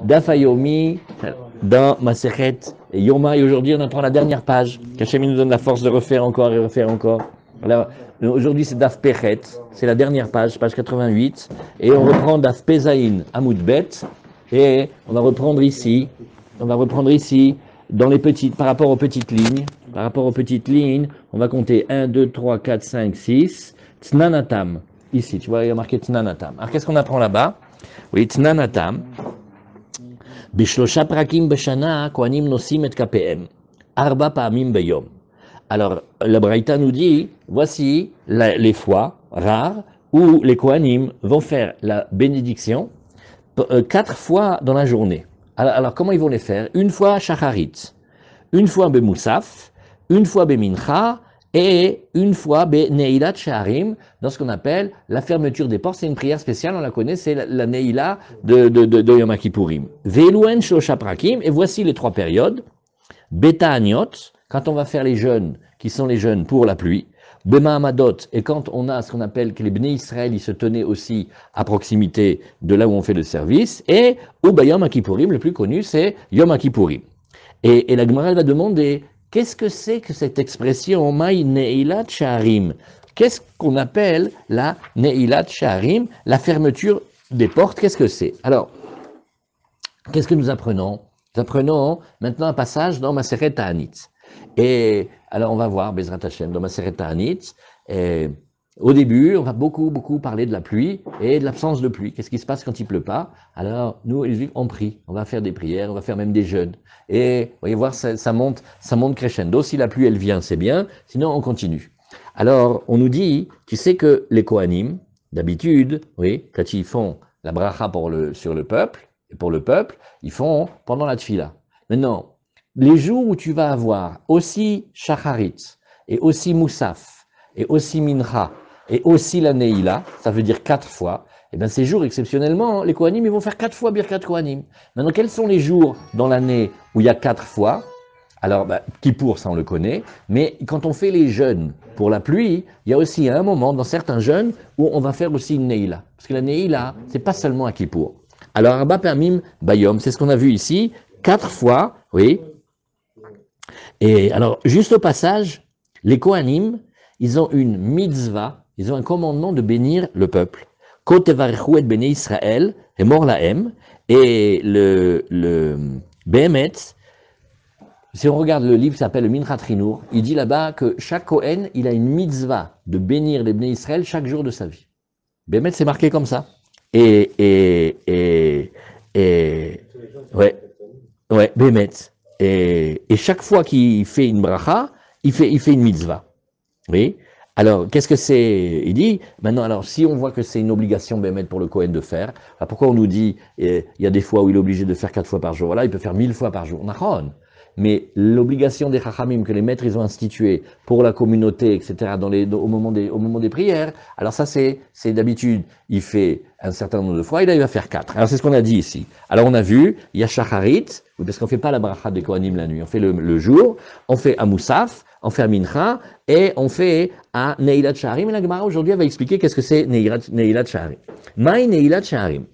Dafayomi, dans Masechet Yoma, et aujourd'hui on apprend la dernière page, qu'Hachem nous donne la force de refaire encore et refaire encore. Alors, aujourd'hui c'est Daf Pechet, c'est la dernière page, page 88, et on reprend Daf Pezaïn Amoudbet, et on va reprendre ici, dans les petites, par rapport aux petites lignes, on va compter 1, 2, 3, 4, 5, 6, Tnanatam, ici, tu vois, il y a marqué Tnanatam. Alors qu'est-ce qu'on apprend là-bas? Oui, Tnanatam. Bishlosha prakim beshana kohanim nosim et KPM. Arba pa'amim beyom. Alors, la Braïta nous dit, voici les fois rares où les Kohanim vont faire la bénédiction 4 fois dans la journée. Alors, comment ils vont les faire? Une fois Shacharit, une fois Bemoussaf, une fois Bemincha, et une fois Neilat Shaharim, dans ce qu'on appelle la fermeture des portes. C'est une prière spéciale, on la connaît, c'est la Neila de Yom Kippourim. Ve'eluen Shlosha Prakim, et voici les 3 périodes. Beta Aniot, quand on va faire les jeûnes, qui sont les jeûnes pour la pluie. Bema Amadot, et quand on a ce qu'on appelle que les Bnei Israël, ils se tenaient aussi à proximité de là où on fait le service. Et Uba Yom Kippourim, le plus connu, c'est Yom Kippourim. Et la Gemara va demander, qu'est-ce que c'est que cette expression Maï Neilat Shaharim? Qu'est-ce qu'on appelle la Neilat Shaharim, la fermeture des portes? Qu'est-ce que c'est? Alors, qu'est-ce que nous apprenons? Nous apprenons maintenant un passage dans Maseret Ta'anit. Et alors on va voir, Bezrat Hashem, dans Maseret Ta'anit, au début, on va beaucoup parler de la pluie et de l'absence de pluie. Qu'est-ce qui se passe quand il pleut pas? Alors, nous, les Juifs, on prie, on va faire des prières, on va faire même des jeûnes. Et, vous voyez voir, ça monte crescendo. Si la pluie, elle vient, c'est bien, sinon on continue. Alors, on nous dit, tu sais que les Kohanim, d'habitude, oui, quand ils font la bracha sur le peuple, et pour le peuple, ils font pendant la tfila. Maintenant, les jours où tu vas avoir aussi Shacharit, et aussi Moussaf, et aussi Mincha, et aussi la Neila, ça veut dire 4 fois, et bien ces jours, exceptionnellement, les Kohanim, ils vont faire 4 fois Birkat Kohanim. Maintenant, quels sont les jours dans l'année où il y a 4 fois? Alors, Kippour, ça on le connaît, mais quand on fait les jeûnes pour la pluie, il y a aussi un moment dans certains jeûnes où on va faire aussi une Neila. Parce que la Neila, c'est pas seulement à Kippour. Alors, Arba Pamim Bayom, c'est ce qu'on a vu ici, 4 fois, oui. Et alors, juste au passage, les Kohanim, ils ont une mitzvah, ils ont un commandement de bénir le peuple. Kotevarchu et béné Israël, et mort lahem, et le Behemet, si on regarde le livre qui s'appelle le Minchat Rinour, il dit là-bas que chaque Kohen, il a une mitzvah de bénir les béné Israël chaque jour de sa vie. Behemet, c'est marqué comme ça. Et ouais, Behemet. Et chaque fois qu'il fait une bracha, il fait une mitzvah. Oui. Alors, qu'est-ce que c'est? Il dit, maintenant, alors, si on voit que c'est une obligation Bémet pour le Kohen de faire, pourquoi on nous dit, il y a des fois où il est obligé de faire 4 fois par jour? Là, il peut faire 1000 fois par jour. Nahon. Mais l'obligation des Chachamim que les maîtres ils ont instituée pour la communauté, etc., au moment des prières, alors ça c'est d'habitude, il fait un certain nombre de fois, et là il va faire 4. Alors c'est ce qu'on a dit ici. Alors on a vu, il y a Shacharit, parce qu'on fait pas la bracha des Kohanim la nuit, on fait le jour, on fait à Moussaf, on fait à Mincha, et on fait à Neilat Shaharim. Et la Gemara aujourd'hui va expliquer qu'est-ce que c'est Neilat Shaharim. Maï Neilat Shaharim.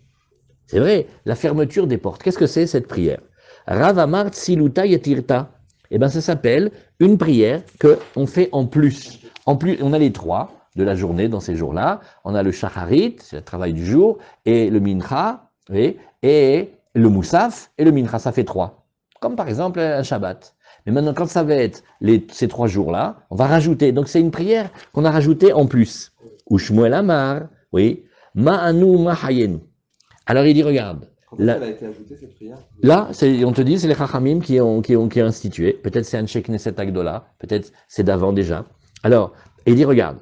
C'est vrai, la fermeture des portes. Qu'est-ce que c'est cette prière? Rav Amar Tsiluta Yetirta. Eh bien, ça s'appelle une prière qu'on fait en plus. En plus, on a les 3 de la journée dans ces jours-là. On a le Shacharit, c'est le travail du jour, et le Mincha, oui, et le Moussaf, et le Mincha, ça fait 3. Comme par exemple un Shabbat. Mais maintenant, quand ça va être ces 3 jours-là, on va rajouter. Donc, c'est une prière qu'on a rajoutée en plus. Ou Shmuel Amar, oui, Ma'anu Mahayenu. Alors, il dit, regarde. Quand elle a été ajoutée, cette prière? Là, on te dit, c'est les Chachamim qui ont institué. Peut-être c'est un Sheikh Knesset Agdola, peut-être c'est d'avant déjà. Alors, il dit, regarde,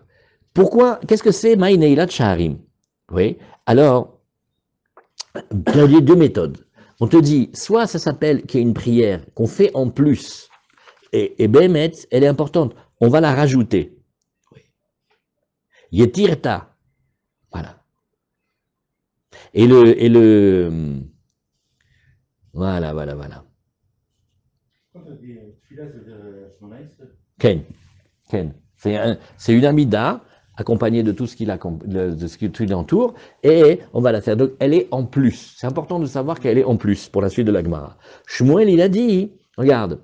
qu'est-ce que c'est Maï Neilat Shaharim? Oui. Alors, il y a 2 méthodes. On te dit, soit ça s'appelle qu'il y a une prière qu'on fait en plus, et Behemet, elle est importante, on va la rajouter. Oui. Yetirta. Voilà. Voilà. Ken. C'est une amida accompagnée de tout ce qui l'entoure, et on va la faire. Donc, elle est en plus. C'est important de savoir qu'elle est en plus pour la suite de la Gemara. Shmuel, il a dit, regarde,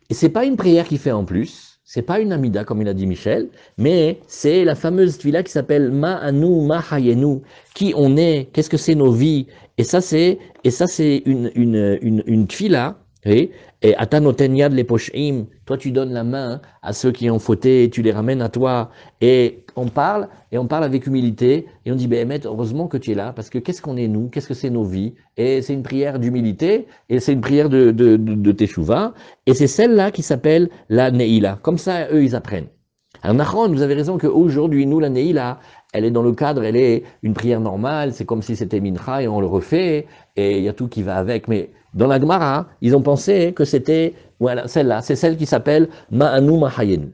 et c'est pas une prière qui fait en plus, c'est pas une amida comme il a dit Michel, mais c'est la fameuse tefila qui s'appelle Ma'anu, Ma'hayenu, qui on est, qu'est-ce que c'est nos vies, et ça c'est une tefila, oui, et Atanoten yad leposhim, toi tu donnes la main à ceux qui ont fauté, et tu les ramènes à toi, et on parle avec humilité, et on dit, Béhémet, heureusement que tu es là, parce que qu'est-ce qu'on est nous, qu'est-ce que c'est nos vies, et c'est une prière d'humilité, et c'est une prière de Teshuvah, et c'est celle-là qui s'appelle la Neila. Comme ça, eux, ils apprennent. Alors, Nachon, vous avez raison qu'aujourd'hui, nous, la Neila, elle est dans le cadre, elle est une prière normale, c'est comme si c'était Mincha, et on le refait, et il y a tout qui va avec, mais dans la Gemara, ils ont pensé que c'était, voilà, celle-là, c'est celle qui s'appelle Ma'anu Mahayenu.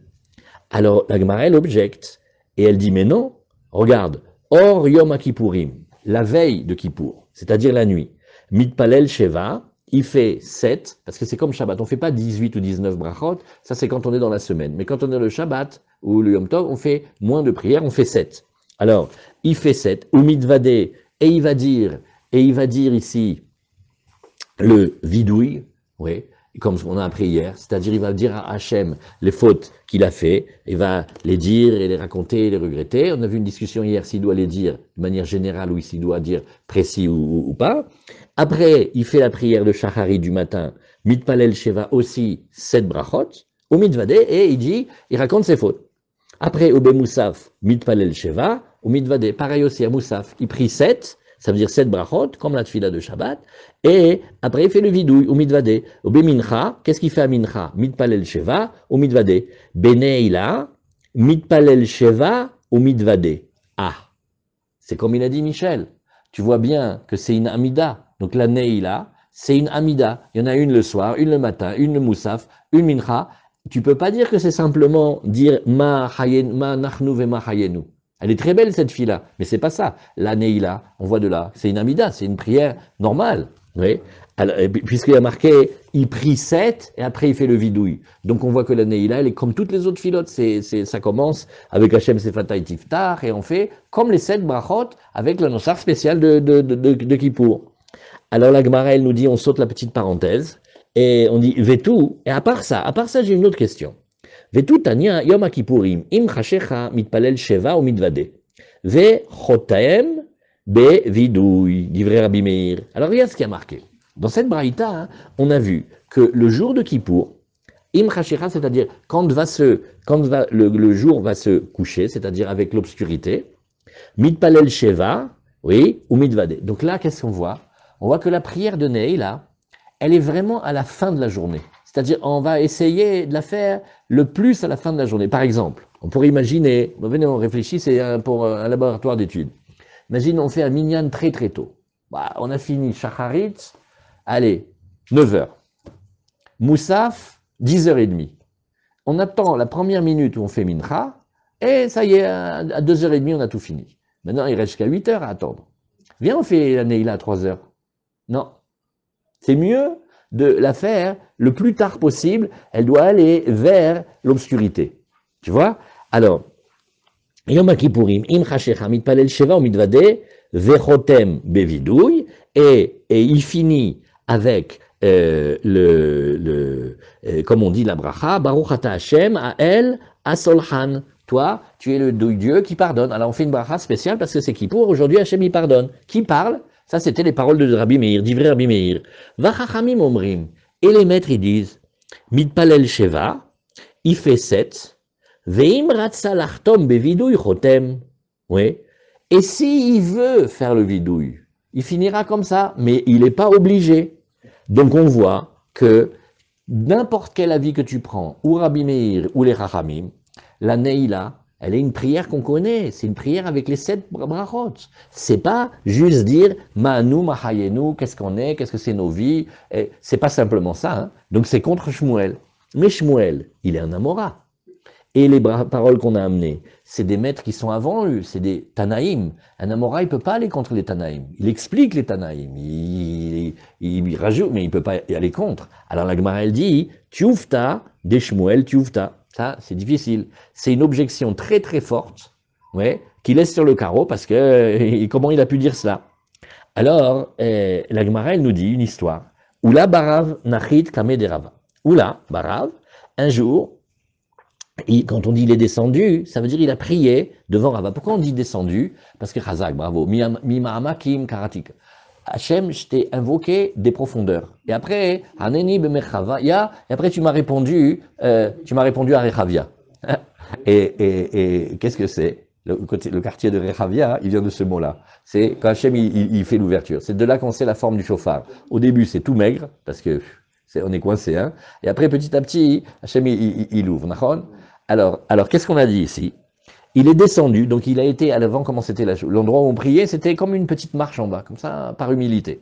Alors, la Gemara, elle objecte, et elle dit, mais non, regarde, Or Yom Kippourim, la veille de Kippour, c'est-à-dire la nuit, Mitpalel Sheva, il fait 7, parce que c'est comme Shabbat, on ne fait pas 18 ou 19 brachot, ça c'est quand on est dans la semaine, mais quand on est le Shabbat ou le Yom Tov, on fait moins de prières, on fait 7. Alors, il fait 7, ou Mitvade, et il va dire ici, le vidouille, oui, comme on a appris hier, c'est-à-dire il va dire à Hachem les fautes qu'il a fait, il va les dire et les raconter et les regretter. On a vu une discussion hier s'il doit les dire de manière générale ou s'il doit dire précis ou pas. Après, il fait la prière de Shachari du matin, Mitpalel Sheva aussi 7 brachot, au Mitvade, et il raconte ses fautes. Après, au Moussaf, Mitpalel Sheva, au Mitvade, pareil aussi à Moussaf, il prie 7, ça veut dire 7 brachot, comme la tefila de Shabbat, et après il fait le vidouille, au mitvade. Au Mincha, qu'est-ce qu'il fait à Mincha? Mitpalel Sheva, au mitvade. Beneila, Mitpalel Sheva, au mitvade. Ah, c'est comme il a dit Michel. Tu vois bien que c'est une amida. Donc la Neila, c'est une amida. Il y en a une le soir, une le matin, une le Moussaf, une Mincha. Tu peux pas dire que c'est simplement dire ma nachnu ve ma hayenu. Elle est très belle cette fille-là, mais c'est pas ça. La Neila, on voit de là, c'est une amida, c'est une prière normale. Oui. Alors, puisqu'il y a marqué, il prie 7 et après il fait le vidouille. Donc on voit que la Neila, elle est comme toutes les autres filotes. Ça commence avec Hachem Sefatay Tiftar et on fait comme les 7 brachot avec le nosar spécial de Kippour. Alors la Gemara, elle nous dit, on saute la petite parenthèse et on dit Vetou. Et à part ça, j'ai une autre question. Vetu Tanya Yom Kippourim im chashecha mitpalel sheva ou mitvade ve chotaem be vidouy divrei Rabbi Meir. Alors regarde ce qui a marqué. Dans cette braïta, on a vu que le jour de Kippour, im chashecha, c'est-à-dire quand le jour va se coucher, c'est-à-dire avec l'obscurité, mitpalel sheva, oui, ou mitvade. Donc là, qu'est-ce qu'on voit? On voit que la prière de Neila, elle est vraiment à la fin de la journée. C'est-à-dire, on va essayer de la faire le plus à la fin de la journée. Par exemple, on pourrait imaginer, venez, on réfléchit, c'est pour un laboratoire d'études. Imagine, on fait un minyan très très tôt. Bah, on a fini Shacharit, allez, 9h. Moussaf, 10h30. On attend la première minute où on fait Mincha, et ça y est, à 2h30, on a tout fini. Maintenant, il reste jusqu'à 8h à attendre. Viens, on fait la Neila à 3h. Non. C'est mieux de la faire le plus tard possible, elle doit aller vers l'obscurité. Tu vois? Alors, Yom Kippourim, im chashecha mitpalel sheva ou mitvade, vechotem bevidouy, et il finit avec comme on dit la bracha, Baruch ata Hashem, Ha'el, Asolhan. Toi, tu es le Dieu qui pardonne. Alors on fait une bracha spéciale parce que c'est Kippour, aujourd'hui Hashem il pardonne. Qui parle? Ça, c'était les paroles de Rabbi Meir, d'Ivrei Rabbi Meir. Vachachamim omrim. Et les maîtres, ils disent, Mitpalel Sheva, il fait 7, Veim ratsa lachtom bevidouy chotem. Oui. Et s'il veut faire le vidouille, il finira comme ça, mais il n'est pas obligé. Donc on voit que n'importe quel avis que tu prends, ou Rabbi Meir, ou les Chachamim, la Neila, elle est une prière qu'on connaît, c'est une prière avec les 7 brachot. C'est pas juste dire Ma'anu, Mahayenu, qu'est-ce qu'on est, qu'est-ce que c'est nos vies. C'est pas simplement ça. Hein. Donc c'est contre Shmuel. Mais Shmuel, il est un Amora. Et les paroles qu'on a amenées, c'est des maîtres qui sont avant eux, c'est des Tanaïm. Un Amora, il peut pas aller contre les Tanaïm. Il explique les Tanaïm, il rajoute, mais il peut pas y aller contre. Alors la Gemara, elle dit, Tioufta, des Shmuel, Tioufta. Ça, c'est difficile. C'est une objection très très forte, ouais, qu'il laisse sur le carreau parce que comment il a pu dire cela? Alors, la Gemara, elle nous dit une histoire. Oula barav nachit kame de Rava. Oula barav, un jour, quand on dit il est descendu, ça veut dire il a prié devant Rava. Pourquoi on dit descendu? Parce que Chazak, bravo, mima'ama kim karatik. Hachem, je t'ai invoqué des profondeurs. Et après, Haneni b'mechavaya, et après tu m'as répondu à Rechavia. Et qu'est-ce que c'est? Le quartier de Rechavia, il vient de ce mot-là. C'est quand Hachem il fait l'ouverture. C'est de là qu'on sait la forme du chauffard. Au début, c'est tout maigre, parce que on est coincé, hein. Et après, petit à petit, Hachem il ouvre. Alors qu'est-ce qu'on a dit ici? Il est descendu, donc il a été à l'avant, comment c'était l'endroit où on priait, c'était comme une petite marche en bas, comme ça, par humilité.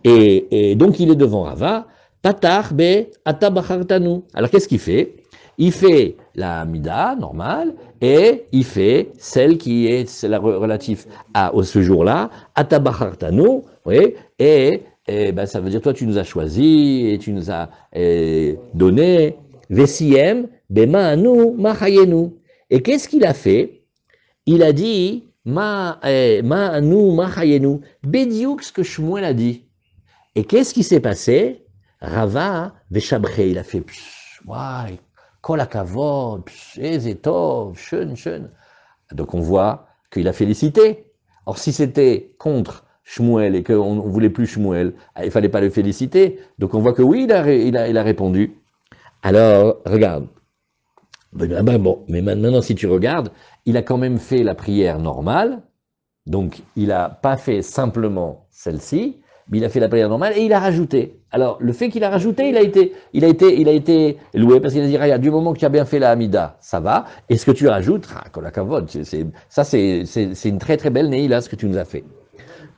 Et donc il est devant Rava, Patar be atabachartanu. Alors qu'est-ce qu'il fait? Il fait la Mida normale et il fait celle qui est relative à ce jour-là, atabachartanu, oui, et ben, ça veut dire toi tu nous as choisis et tu nous as donné Vesiem bema'anu machayenu. Et qu'est-ce qu'il a fait? Il a dit ma'anu machayenu, bédiouk ce que Shmuel a dit. Et qu'est-ce qui s'est passé? Rava veshabre, il a fait waouh, kol hakavod, ezetov, shun. Donc on voit qu'il a félicité. Or si c'était contre Shmuel et qu'on ne voulait plus Shmuel, il fallait pas le féliciter. Donc on voit que oui, il a répondu. Alors regarde. Bon, mais maintenant, si tu regardes, il a quand même fait la prière normale, donc il n'a pas fait simplement celle-ci, mais il a fait la prière normale et il a rajouté. Alors, le fait qu'il a rajouté, il a été loué parce qu'il a dit, regarde, du moment que tu as bien fait la Hamida, ça va, et ce que tu rajoutes, kolakavod, c'est une très très belle neila ce que tu nous as fait.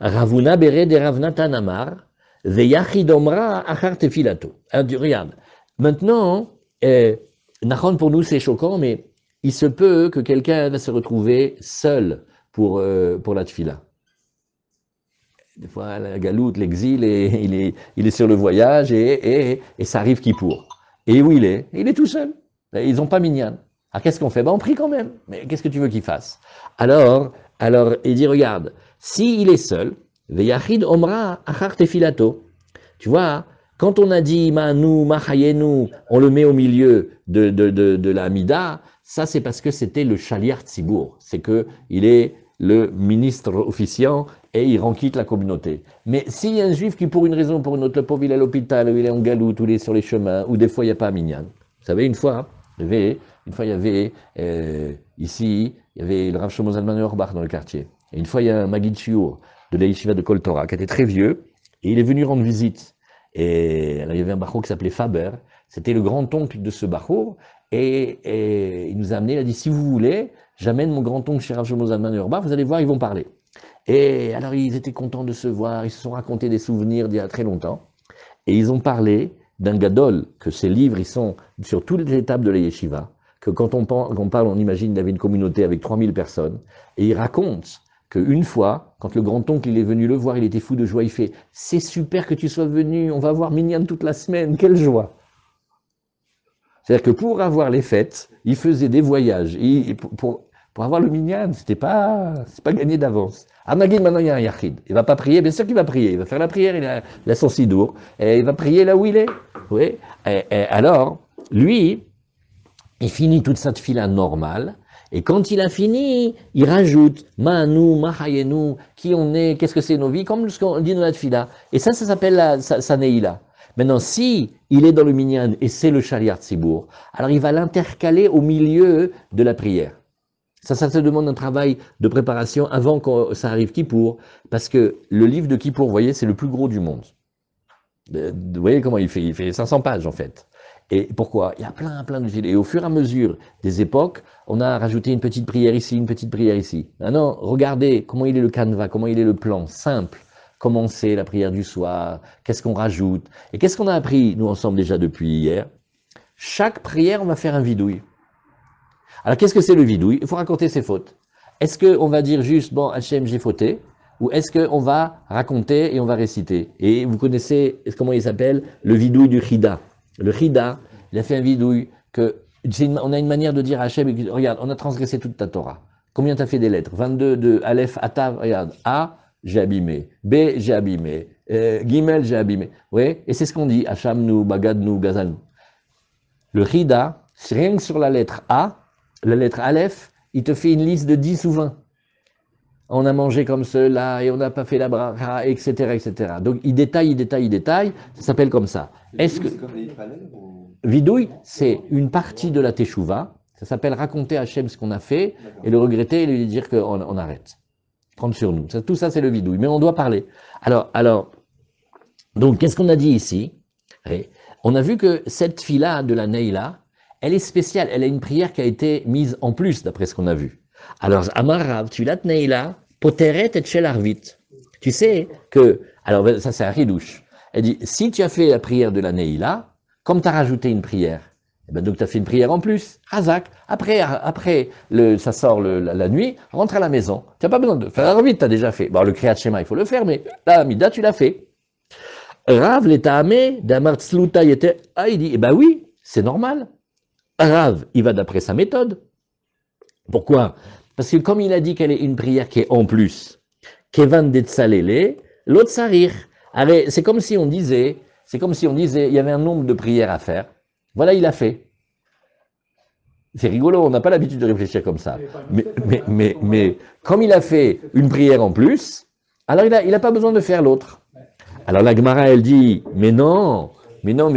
Ravuna bere de Ravna Tanamar, veyachidomra achar tefilato. Alors, regarde, maintenant, Nachon, pour nous, c'est choquant, mais il se peut que quelqu'un va se retrouver seul pour la tfila. Des fois, la galoute, l'exil, il est sur le voyage et ça arrive Kippour. Et où il est? Il est tout seul. Ils n'ont pas minyan. Alors qu'est-ce qu'on fait? Ben, on prie quand même. Mais qu'est-ce que tu veux qu'il fasse? Alors, il dit, regarde, s'il est seul, Veyachid omra achar tefilato. Tu vois, quand on a dit Manu, Mahayenu, on le met au milieu de la Mida, ça c'est parce que c'était le Shaliach Tzibour. C'est qu'il est le ministre officiant et il renquitte la communauté. Mais s'il y a un juif qui, pour une raison ou pour une autre, le pauvre il est à l'hôpital, ou il est en galoute, ou il est sur les chemins, ou des fois il n'y a pas minyan. Vous savez, une fois, il y avait ici, il y avait le Rav Shlomo Zalman Auerbach dans le quartier. Et une fois, il y a un Magid Shiur de la Yeshiva de Kol Torah qui était très vieux, et il est venu rendre visite. Et alors, il y avait un bachour qui s'appelait Faber, c'était le grand-oncle de ce bachour, et il nous a amené, il a dit, si vous voulez, j'amène mon grand-oncle chez Rav Shlomo Zalman Auerbach, vous allez voir, ils vont parler. Et alors, ils étaient contents de se voir, ils se sont racontés des souvenirs d'il y a très longtemps, et ils ont parlé d'un gadol, que ces livres, ils sont sur toutes les étapes de la yeshiva, que quand on parle, on imagine, il y avait une communauté avec 3000 personnes, et ils racontent qu'une fois, quand le grand-oncle il est venu le voir, il était fou de joie, il fait « C'est super que tu sois venu, on va voir Minyan toute la semaine, quelle joie !» C'est-à-dire que pour avoir les fêtes, il faisait des voyages, pour avoir le Minyan, c'est pas gagné d'avance. Amagid, maintenant il y a un Yachid, il va pas prier, bien sûr qu'il va prier, il va faire la prière, il a son sidour, et il va prier là où il est. Oui. Et alors, lui, il finit toute sa tefila normale, et quand il a fini, il rajoute Ma'anu, Mahayenu, qui on est, qu'est-ce que c'est nos vies, comme ce qu'on dit dans la tefila. Et ça s'appelle sa neila. Maintenant, si il est dans le minyan et c'est le Shaliach Tzibour, alors il va l'intercaler au milieu de la prière. Ça se demande un travail de préparation avant que ça arrive Kippour, parce que le livre de Kippour, vous voyez, c'est le plus gros du monde. Vous voyez comment il fait? Il fait 500 pages en fait. Et pourquoi? Il y a plein de filets. Et au fur et à mesure des époques, on a rajouté une petite prière ici, une petite prière ici. Maintenant, regardez comment il est le canevas, comment il est le plan, simple. Commencer la prière du soir, qu'est-ce qu'on rajoute? Et qu'est-ce qu'on a appris, nous ensemble déjà depuis hier? Chaque prière, on va faire un vidouille. Alors qu'est-ce que c'est le vidouille? Il faut raconter ses fautes. Est-ce qu'on va dire juste, bon, Hachem, j'ai fauté? Ou est-ce qu'on va raconter et on va réciter? Et vous connaissez, comment il s'appelle? Le vidouille du Chida. Le Chida, il a fait un vidouille on a une manière de dire à Hachem, regarde, on a transgressé toute ta Torah. Combien tu as fait des lettres? 22 de Aleph à Tav, regarde. A, j'ai abîmé. B, j'ai abîmé. Gimel, j'ai abîmé. Oui, et c'est ce qu'on dit. Hacham nous, Bagad nous, Gazal nous. Le Rida, rien que sur la lettre A, la lettre Aleph, il te fait une liste de 10 ou 20. On a mangé comme cela et on n'a pas fait la bracha, etc., etc. Donc il détaille, ça s'appelle comme ça. Est-ce que C'est comme les Israël ou... Vidouille, c'est une partie de la Teshuvah, ça s'appelle raconter à Hachem ce qu'on a fait et le regretter et lui dire qu'on arrête. Prendre sur nous. Tout ça, c'est le vidouille. Mais on doit parler. Alors, donc, qu'est-ce qu'on a dit ici? On a vu que cette fille-là de la Neila, elle est spéciale. Elle a une prière qui a été mise en plus, d'après ce qu'on a vu. Alors, Amarav, tu l'as Neila, poteret et shel arvit. Tu sais que, alors ça c'est un ridouche. Elle dit, si tu as fait la prière de la Neila, comme tu as rajouté une prière, eh ben donc tu as fait une prière en plus, Hazak, après ça sort la nuit, rentre à la maison. Tu n'as pas besoin de faire arvit, tu as déjà fait. Bon, le Kriyat Shema, il faut le faire, mais la Amida, tu l'as fait. Rav l'etaame d'Amar Tzluta yete. Ah, il dit, eh ben oui, c'est normal. Rav, il va d'après sa méthode. Pourquoi? Parce que comme il a dit qu'elle est une prière qui est en plus, Kevan Detsalele, l'autre sarir. C'est comme si on disait, il y avait un nombre de prières à faire. Voilà, il a fait. C'est rigolo, on n'a pas l'habitude de réfléchir comme ça. Mais comme il a fait une prière en plus, alors il n'a pas besoin de faire l'autre. Alors la Gemara, elle dit, mais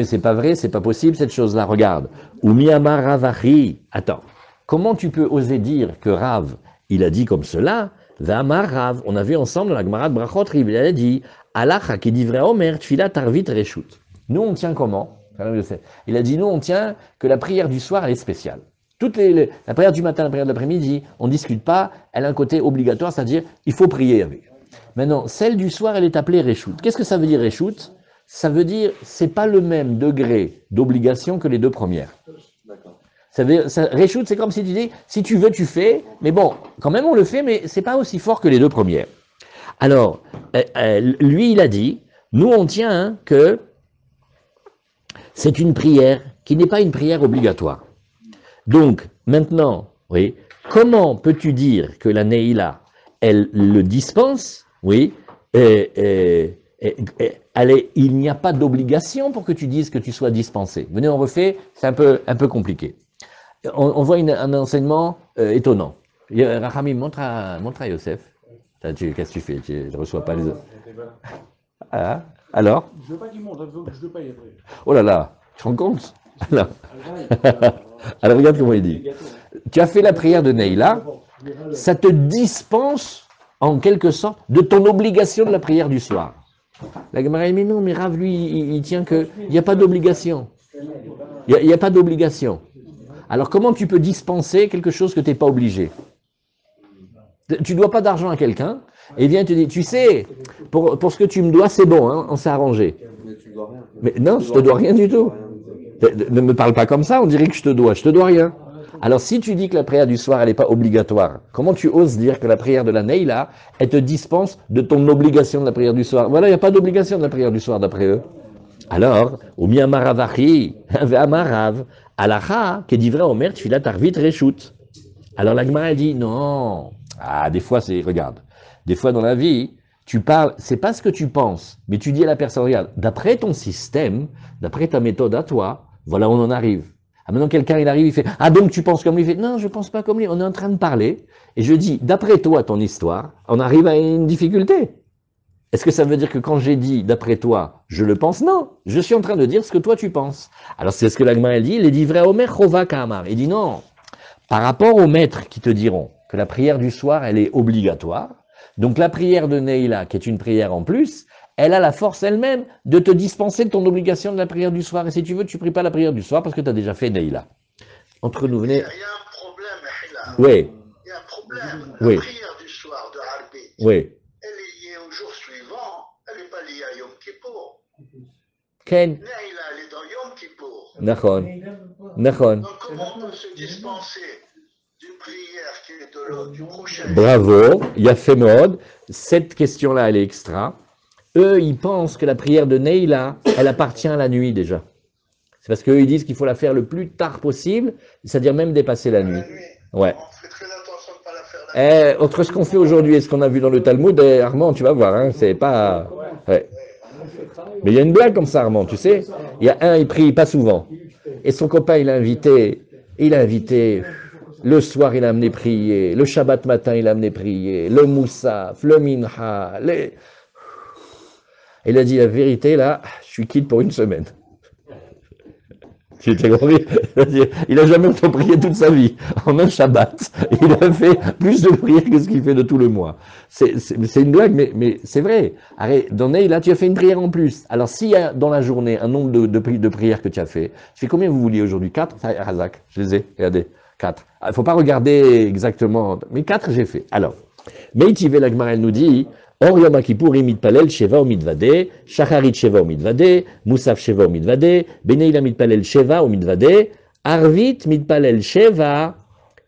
c'est pas vrai, c'est pas possible cette chose-là, regarde. Umiyamar Ravachi, attends, comment tu peux oser dire que Rav, il a dit comme cela, V'amar Rav, on a vu ensemble dans la Gemara de Brachot, il a dit, Alacha qui dit vrai Omer, tfila tarvit reshut. Nous on tient comment? Il a dit, nous on tient que la prière du soir, elle est spéciale. La prière du matin, la prière de l'après-midi, on ne discute pas, elle a un côté obligatoire, c'est-à-dire, il faut prier avec. Maintenant, celle du soir, elle est appelée Réchout. Qu'est-ce que ça veut dire Réchout? Ça veut dire, c'est pas le même degré d'obligation que les deux premières. Réchout, c'est comme si tu dis, si tu veux, tu fais, mais bon, quand même on le fait, mais c'est pas aussi fort que les deux premières. Alors, lui, il a dit, nous on tient que c'est une prière qui n'est pas une prière obligatoire. Donc, maintenant, oui, comment peux-tu dire que la Neila, elle le dispense? Oui, il n'y a pas d'obligation pour que tu dises que tu sois dispensé. Venez, on refait, c'est un peu compliqué. On voit un enseignement étonnant. Rachamim, montre à Yosef. Qu'est-ce que tu fais? Tu ne reçois pas les autres. Ah, alors? Je veux pas qu'il monte, je veux pas y après. Oh là là, tu te rends compte? Alors regarde comment il dit. Tu as fait la prière de Neila, ça te dispense en quelque sorte de ton obligation de la prière du soir. La Gemara dit, mais non, mais Rav, lui, il tient qu'il n'y a pas d'obligation. Il n'y a pas d'obligation. Alors comment tu peux dispenser quelque chose que tu n'es pas obligé? Tu ne dois pas d'argent à quelqu'un, et il vient te dire, tu sais, pour ce que tu me dois, c'est bon, hein, on s'est arrangé. Mais tu dois rien. Mais non, je ne te dois rien du tout. Ne me parle pas comme ça, on dirait que je te dois rien. Alors si tu dis que la prière du soir, elle n'est pas obligatoire, comment tu oses dire que la prière de la Neila, elle te dispense de ton obligation de la prière du soir? Voilà, il n'y a pas d'obligation de la prière du soir d'après eux. Alors, au miamaravachi, ve'amarav, alacha, qui dit vrai omer, tfilat arvit reshut. Alors la Gemara dit, non, des fois regarde, des fois dans la vie, tu parles, c'est pas ce que tu penses, mais tu dis à la personne, regarde, d'après ton système, d'après ta méthode à toi, voilà où on en arrive. Maintenant quelqu'un il arrive, il fait, donc tu penses comme lui, il fait, non je pense pas comme lui, on est en train de parler, et je dis, d'après toi, ton histoire, on arrive à une difficulté. Est-ce que ça veut dire que quand j'ai dit, d'après toi, je le pense? Non, je suis en train de dire ce que toi tu penses. Alors c'est ce que la Gemara dit, il dit vrai Omer Chova Kamar, il dit non, par rapport aux maîtres qui te diront que la prière du soir, elle est obligatoire, donc la prière de Neila, qui est une prière en plus, elle a la force elle-même de te dispenser de ton obligation de la prière du soir. Et si tu veux, tu ne pries pas la prière du soir parce que tu as déjà fait Neila. Entre nous, venez. Il y a un problème, Hila. Oui. Il y a un problème. Oui. La prière du soir de Harbi, Oui. elle est liée au jour suivant. Elle n'est pas liée à Yom Kippour. Ken. Neila, elle est dans Yom Kippour. Nachon. Donc comment on peut se dispenser d'une prière qui est de l'autre, du prochain jour? Bravo, Yafé Mod. Cette question-là, elle est extra. Eux, ils pensent que la prière de Neila, elle appartient à la nuit déjà. C'est parce qu'eux, ils disent qu'il faut la faire le plus tard possible, c'est-à-dire même dépasser la nuit. La nuit. Ouais. On fait très attention de ne pas la faire Entre ce qu'on fait aujourd'hui et ce qu'on a vu dans le Talmud, Armand, tu vas voir, hein, c'est pas... Ouais. Mais il y a une blague comme ça, Armand, tu sais. Il y a un, il prie pas souvent. Et son copain, il a invité, le soir, il a amené prier, le Shabbat matin, il a amené prier, le Moussaf, le Minha, Il a dit la vérité, là, je suis quitte pour une semaine. Tu t'es compris? Il n'a jamais autant prié toute sa vie. En un Shabbat, il a fait plus de prières que ce qu'il fait de tout le mois. C'est une blague, mais c'est vrai. Arrête, dans là, tu as fait une prière en plus. Alors, s'il y a dans la journée un nombre de prières que tu as fait, tu fais combien vous vouliez aujourd'hui? 4? Razak, je les ai, regardez, 4. Il ne faut pas regarder exactement, mais 4 j'ai fait. Alors, Meitivé Lagmar, elle nous dit, Or Yom Kippur mitpalel sheva o mitvade, shacharit sheva o mitvade, musaf sheva o mitvade, beneila mitpalel sheva o mitvade, arvit mitpalel sheva,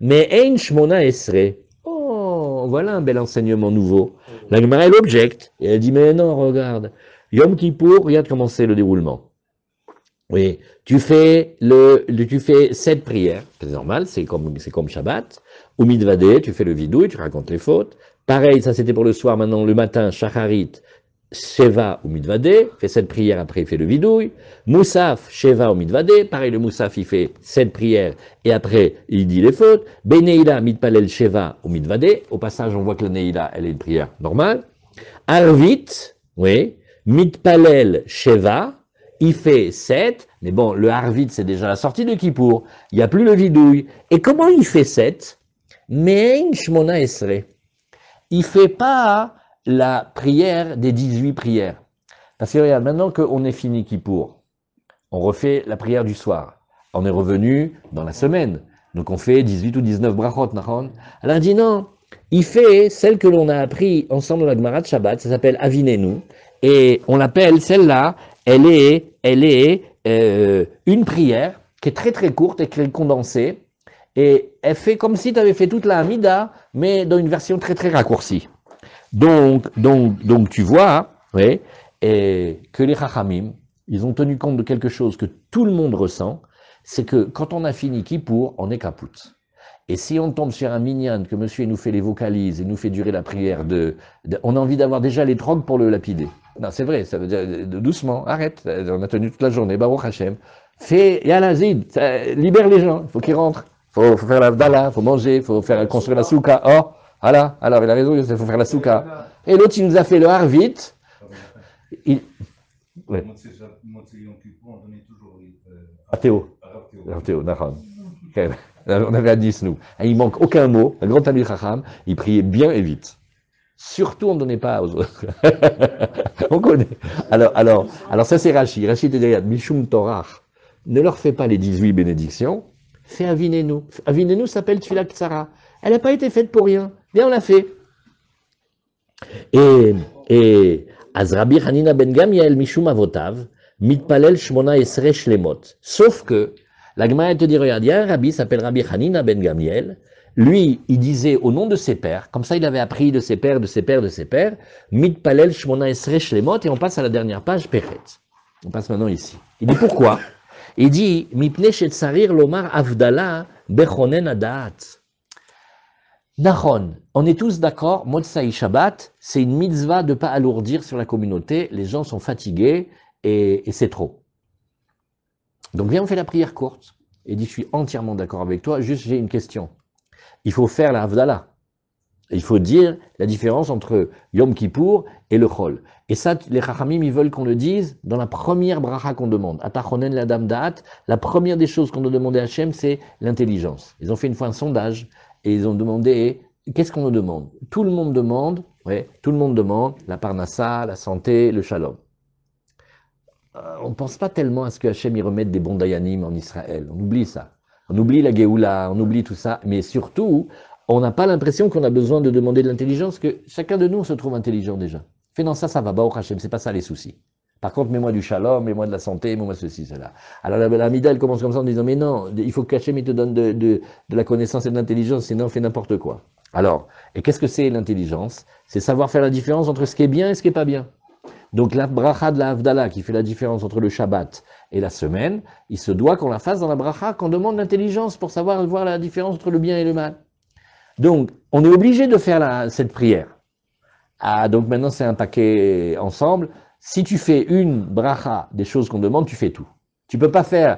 me'ein shmona esre. Oh, voilà un bel enseignement nouveau. La Gemara, elle objecte, et elle dit, mais non, regarde, Yom Kippur, regarde comment c'est le déroulement. Oui, tu fais 7 prières, c'est normal, c'est comme Shabbat, ou mitvade, tu fais le vidouille, tu racontes les fautes. Pareil, ça c'était pour le soir, maintenant le matin, Shacharit, Sheva ou Mitvade, fait 7 prières, après il fait le vidouille. Moussaf, Sheva ou Mitvade, pareil le Moussaf il fait 7 prières et après il dit les fautes. Beneila, Mitpalel, Sheva ou Mitvade, au passage on voit que la Neila elle est une prière normale. Arvit, oui, Mitpalel, Sheva, il fait 7, mais bon, le Arvit c'est déjà la sortie de Kippour, il n'y a plus le vidouille. Et comment il fait 7? Mein Shmona Esre. Il ne fait pas la prière des 18 prières. Parce que regarde, maintenant qu'on est fini Kippour, on refait la prière du soir. On est revenu dans la semaine. Donc on fait 18 ou 19 brachot, nahon. Alors il dit non, il fait celle que l'on a appris ensemble dans la Gemara de Shabbat, ça s'appelle Avinenu, et on l'appelle celle-là, elle est une prière qui est très très courte et qui est condensée, et elle fait comme si tu avais fait toute la Hamida, mais dans une version très très raccourcie. Donc tu vois, oui, et que les Chachamim, ils ont tenu compte de quelque chose que tout le monde ressent, c'est que quand on a fini Kippour, on est capoute. Et si on tombe sur un minyan, que monsieur nous fait les vocalises et nous fait durer la prière on a envie d'avoir déjà les trocs pour le lapider. Non, c'est vrai, ça veut dire doucement, arrête, on a tenu toute la journée, Baruch Hashem. Fais, yalla zid, libère les gens, il faut qu'ils rentrent. Faut faire la vdala, faut manger, faut faire construire la souka. Oh, voilà, alors il a raison, il faut faire la souka. Et l'autre, il nous a fait le harvit. Ouais. Théo. Théo, d'accord. On avait à 10, nous. Et il manque aucun mot. Un grand Talmid Chacham, il priait bien et vite. Surtout, on ne donnait pas aux autres. On connaît. Alors ça c'est Rashi. Rashi te dit, Mishum Torah. Ne leur fais pas les 18 bénédictions. Fais Avinenu. Avinenu s'appelle Tfilat Tzara. Elle n'a pas été faite pour rien. Bien, on l'a fait. Et Azrabi Hanina ben Gamiel Mishum Avotav Mitpalel Shmona Esre Shlemot. Sauf que la Gemara te dit, regarde, il y a un rabbi s'appelle Rabbi Hanina ben Gamiel. Lui, il disait au nom de ses pères, comme ça il avait appris de ses pères, de ses pères, de ses pères, Mitpalel Shmona Esre Shlemot, et on passe à la dernière page, Pechet. On passe maintenant ici. Il dit pourquoi? Il dit, Mipne Shetsarir Lomar Avdala Bechonen Adaat. Nahon, on est tous d'accord, Motsai Shabbat, c'est une mitzvah de ne pas alourdir sur la communauté, les gens sont fatigués et c'est trop. Donc viens, on fait la prière courte. Il dit, je suis entièrement d'accord avec toi, juste j'ai une question. Il faut faire la Havdalah. Il faut dire la différence entre Yom Kippour et le Chol. Et ça, les Chachamim, ils veulent qu'on le dise dans la première bracha qu'on demande. Atachonen l'adam da'at, la première des choses qu'on doit demander à Hachem, c'est l'intelligence. Ils ont fait une fois un sondage et ils ont demandé, qu'est-ce qu'on nous demande? Tout le monde demande la parnassa, la santé, le shalom. On ne pense pas tellement à ce que Hachem y remette des bons dayanim en Israël. On oublie ça. On oublie la Géoula, on oublie tout ça. Mais surtout, on n'a pas l'impression qu'on a besoin de demander de l'intelligence, que chacun de nous se trouve intelligent déjà. Fais dans ça va, Baruch Hachem, c'est pas ça les soucis. Par contre, mets-moi du shalom, mets-moi de la santé, mets-moi ceci, cela. Alors la Mida, elle commence comme ça en disant, mais non, il faut qu'Hachem te donne de la connaissance et de l'intelligence, sinon on fait n'importe quoi. Alors, et qu'est-ce que c'est l'intelligence? C'est savoir faire la différence entre ce qui est bien et ce qui est pas bien. Donc la bracha de la Havdalah, qui fait la différence entre le Shabbat et la semaine, il se doit qu'on la fasse dans la bracha, qu'on demande l'intelligence pour savoir voir la différence entre le bien et le mal. Donc, on est obligé de faire cette prière. Ah, donc maintenant c'est un paquet ensemble. Si tu fais une bracha des choses qu'on demande, tu fais tout. Tu peux pas faire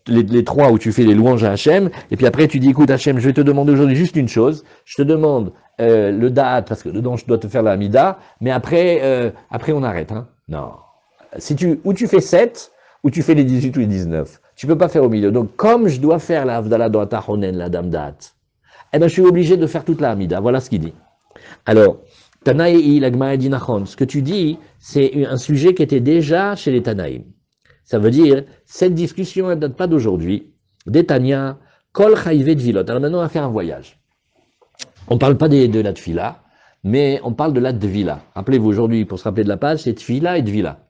les trois où tu fais les louanges à Hachem, et puis après tu dis, écoute Hachem, je vais te demander aujourd'hui juste une chose, je te demande le da'at, parce que dedans je dois te faire la mida, mais après on arrête. Hein. Non. Ou tu fais 7, ou tu fais les 18 ou les 19. Tu peux pas faire au milieu. Donc comme je dois faire la Havdalah dans Atahonen, la dame da'at, eh ben je suis obligé de faire toute la Hamida. Voilà ce qu'il dit. Alors, Tanaï, la Gemara dit Nachon, ce que tu dis, c'est un sujet qui était déjà chez les Tanaïm. Ça veut dire, cette discussion, elle ne date pas d'aujourd'hui. Des Tanya, Kol Chayve Dvilot. Alors maintenant, on va faire un voyage. On ne parle pas de la Tfila, mais on parle de la Dvila. Rappelez-vous, aujourd'hui, pour se rappeler de la page, c'est Tfila et Dvila.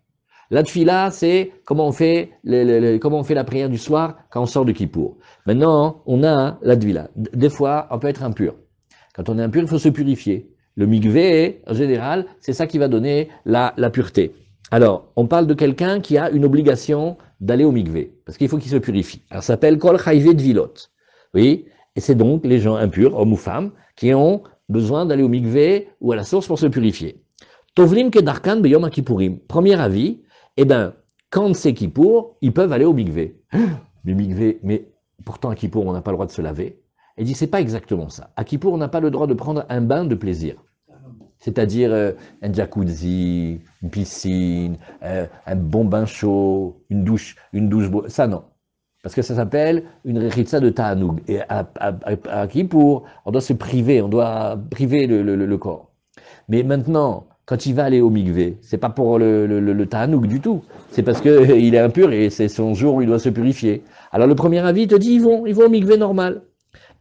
La Tfila, c'est comment on fait la prière du soir quand on sort de Kippour. Maintenant, on a la Dvila. Des fois, on peut être impur. Quand on est impur, il faut se purifier. Le mikvé, en général, c'est ça qui va donner la pureté. Alors, on parle de quelqu'un qui a une obligation d'aller au mikvé, parce qu'il faut qu'il se purifie. Alors, ça s'appelle kol chayve dvilot. Oui, et c'est donc les gens impurs, hommes ou femmes, qui ont besoin d'aller au mikvé ou à la source pour se purifier. Tovlim kedarkan beyom kippourim. Premier avis, eh ben, quand c'est Kippour, ils peuvent aller au mikvé. Mais mikvé, mais pourtant à Kippour, on n'a pas le droit de se laver. Il dit, c'est pas exactement ça. À Kippour, on n'a pas le droit de prendre un bain de plaisir. C'est-à-dire un jacuzzi, une piscine, un bon bain chaud, une douche, ça non. Parce que ça s'appelle une rechitza de ta'anoug. Et à Kippour, on doit se priver, on doit priver le corps. Mais maintenant, quand il va aller au mikvé, c'est pas pour le ta'anoug du tout. C'est parce qu'il est impur et c'est son jour où il doit se purifier. Alors le premier avis te dit, ils vont au mikvé normal.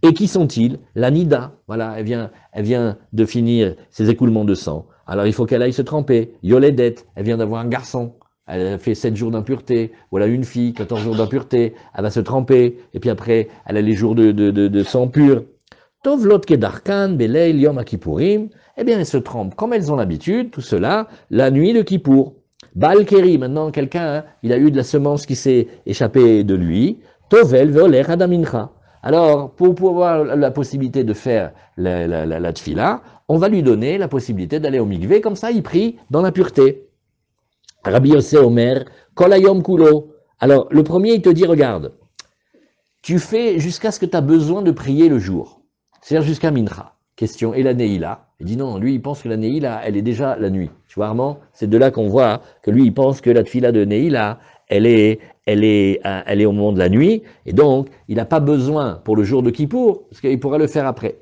Et qui sont-ils? La Nida, voilà, elle vient de finir ses écoulements de sang. Alors il faut qu'elle aille se tremper. Yoledet, elle vient d'avoir un garçon. Elle a fait 7 jours d'impureté. Ou elle a une fille, 14 jours d'impureté. Elle va se tremper. Et puis après, elle a les jours de sang pur. Tovlot kedarkan, beleil, yom kippourim. Eh bien, elles se trempent, comme elles ont l'habitude, tout cela, la nuit de Kippour. Baal keri, maintenant, quelqu'un, il a eu de la semence qui s'est échappée de lui. Tovel veoler adamincha. Alors, pour pouvoir la possibilité de faire la tfila, on va lui donner la possibilité d'aller au mikvé, comme ça il prie dans la pureté. Rabbi Yossé Omer, Kol hayom kulo. Alors, le premier, il te dit, regarde, tu fais jusqu'à ce que tu as besoin de prier le jour, c'est-à-dire jusqu'à mincha. Question, et la neila? Il dit non, lui, il pense que la neila, elle est déjà la nuit. Tu vois, Armand, c'est de là qu'on voit que lui, il pense que la tfila de neila, elle est au moment de la nuit, et donc, il n'a pas besoin pour le jour de Kippour, parce qu'il pourra le faire après.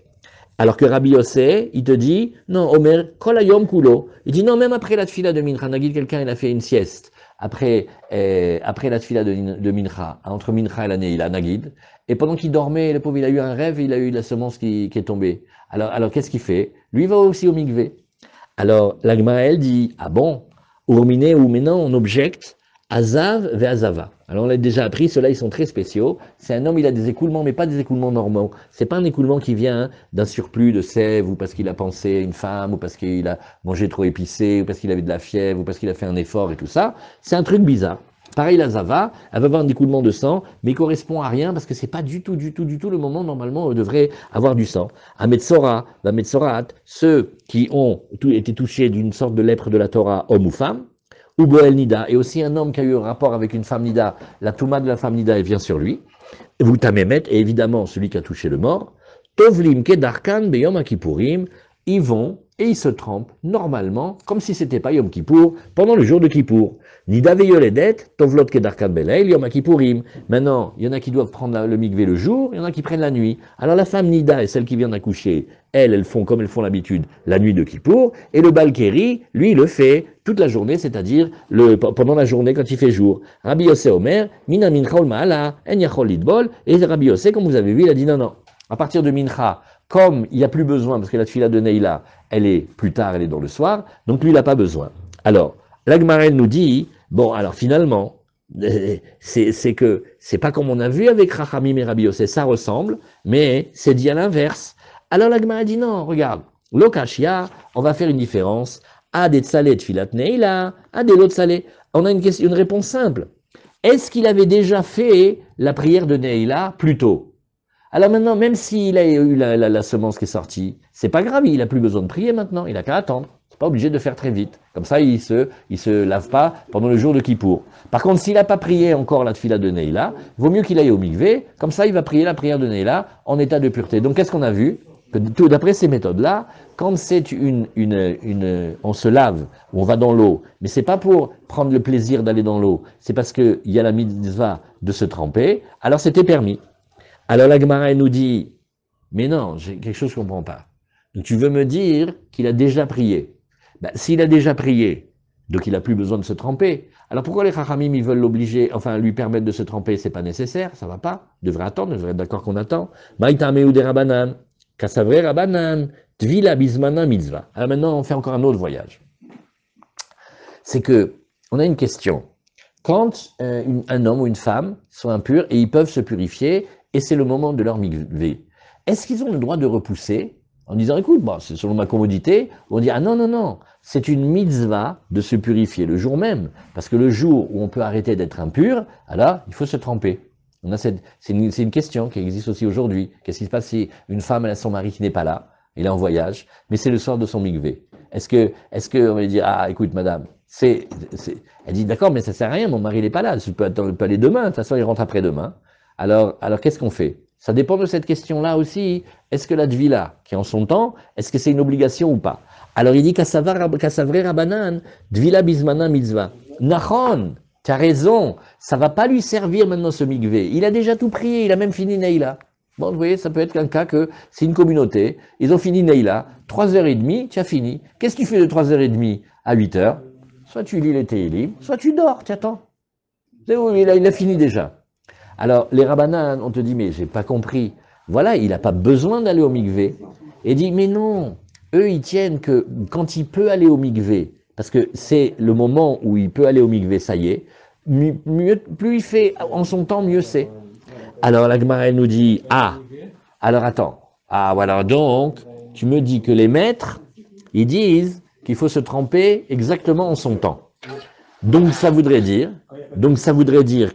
Alors que Rabbi Yossé, il te dit, non, Omer, kol hayom kulo. Il dit, non, même après la tfila de Mincha, Nagid, quelqu'un, il a fait une sieste, après la tfila de Mincha, entre Mincha et la Neila, Nagid, et pendant qu'il dormait, le pauvre, il a eu un rêve, il a eu la semence qui est tombée. Alors qu'est-ce qu'il fait? Lui, il va aussi au mikvé. Alors, la Gemara, elle dit, ah bon, ou maintenant, on objecte, Azav ve Azava. Alors on l'a déjà appris, ceux-là ils sont très spéciaux. C'est un homme, il a des écoulements, mais pas des écoulements normaux. C'est pas un écoulement qui vient d'un surplus de sève, ou parce qu'il a pensé à une femme, ou parce qu'il a mangé trop épicé, ou parce qu'il avait de la fièvre, ou parce qu'il a fait un effort et tout ça. C'est un truc bizarre. Pareil, la Zava, elle va avoir un écoulement de sang, mais il correspond à rien parce que c'est pas du tout le moment normalement où on devrait avoir du sang. À Metzora, la Metzorat, ceux qui ont été touchés d'une sorte de lèpre de la Torah, homme ou femme, ou Boel Nida, et aussi un homme qui a eu un rapport avec une femme Nida, la Touma de la femme Nida, elle vient sur lui. Vous Tamémet, et évidemment celui qui a touché le mort. Tovlim Kedarkan Beyom Kippourim, ils vont et ils se trempent normalement, comme si c'était pas Yom Kippour, pendant le jour de Kippour. Nida veyoledet, Tovlot Kedarkan Beleil, Yom Kippourim. Maintenant, il y en a qui doivent prendre le mikvé le jour, il y en a qui prennent la nuit. Alors la femme Nida et celle qui vient d'accoucher, elles font comme elles font l'habitude la nuit de Kippour, et le Balkeri, lui, le fait toute la journée, c'est-à-dire pendant la journée quand il fait jour. Rabbi Yossé Omer, Mina Mincha Ma'ala, En Yachol Lidbol, et Rabbi Yossé, comme vous avez vu, il a dit non, à partir de Mincha, comme il n'y a plus besoin, parce que la tfila de Neila, elle est plus tard, elle est dans le soir, donc lui, il n'a pas besoin. Alors, l'Agmarel nous dit, bon, alors finalement, c'est que c'est pas comme on a vu avec Rachamim et Rabbi Yossé, ça ressemble, mais c'est dit à l'inverse. Alors l'Agmarel dit non, regarde, l'Okashia, on va faire une différence, à des tsalé de filat Neila, à des lots tsalé. On a une réponse simple. Est-ce qu'il avait déjà fait la prière de Neila plus tôt? Alors maintenant, même s'il a eu la semence qui est sortie, c'est pas grave, il n'a plus besoin de prier maintenant, il n'a qu'à attendre. C'est pas obligé de faire très vite. Comme ça, il se lave pas pendant le jour de Kippour. Par contre, s'il n'a pas prié encore la tefila de Neila, vaut mieux qu'il aille au mikvé, comme ça il va prier la prière de Neila en état de pureté. Donc qu'est-ce qu'on a vu? Que d'après ces méthodes-là, quand c'est on se lave, ou on va dans l'eau, mais c'est pas pour prendre le plaisir d'aller dans l'eau, c'est parce qu'il y a la mitzvah de se tremper, alors c'était permis. Alors la Gemara, elle nous dit, mais non, j'ai quelque chose que je ne comprends pas. Donc tu veux me dire qu'il a déjà prié. Ben, s'il a déjà prié, donc il n'a plus besoin de se tremper. Alors pourquoi les Chachamim, ils veulent l'obliger, enfin lui permettre de se tremper, c'est pas nécessaire, ça va pas, il devrait attendre, il devrait être d'accord qu'on attend. Maïtameu de Rabanan, Kassavre Rabanan, Tvila Bismana Mitzvah. Alors maintenant, on fait encore un autre voyage. C'est que, on a une question. Quand un homme ou une femme sont impurs et ils peuvent se purifier, et c'est le moment de leur mikvé, est-ce qu'ils ont le droit de repousser en disant, écoute, bon, c'est selon ma commodité, ou on dit, ah non, non, non, c'est une mitzvah de se purifier le jour même, parce que le jour où on peut arrêter d'être impur, alors il faut se tremper. C'est une question qui existe aussi aujourd'hui. Qu'est-ce qui se passe si une femme elle a son mari qui n'est pas là, il est en voyage, mais c'est le soir de son mikvé? Est-ce que on va lui dire, ah écoute madame, elle dit d'accord, mais ça sert à rien, mon mari n'est pas là, je peux aller demain, de toute façon il rentre après-demain. Alors qu'est-ce qu'on fait? Ça dépend de cette question-là aussi. Est-ce que la tvila, qui est en son temps, est-ce que c'est une obligation ou pas? Alors il dit Kassavre Rabanan, tvila bismana mitzvah. Nachon, tu as raison, ça va pas lui servir maintenant ce mikvé. Il a déjà tout prié, il a même fini Neila. Bon, vous voyez, ça peut être un cas que c'est une communauté, ils ont fini Neila, 3h30, tu as fini. Qu'est-ce que tu fais de 3h30 à 8h? Soit tu lis les Télim, soit tu dors, tu attends. Il a fini déjà. Alors, les Rabbanan, on te dit, mais j'ai pas compris. Voilà, il n'a pas besoin d'aller au mikvé. Et dit, mais non, eux, ils tiennent que quand il peut aller au mikvé, parce que c'est le moment où il peut aller au mikvé, ça y est, plus il fait en son temps, mieux c'est. Alors, la Gemara, elle nous dit, ah, alors attends. Ah, voilà, donc, tu me dis que les maîtres, ils disent qu'il faut se tremper exactement en son temps. Donc, ça voudrait dire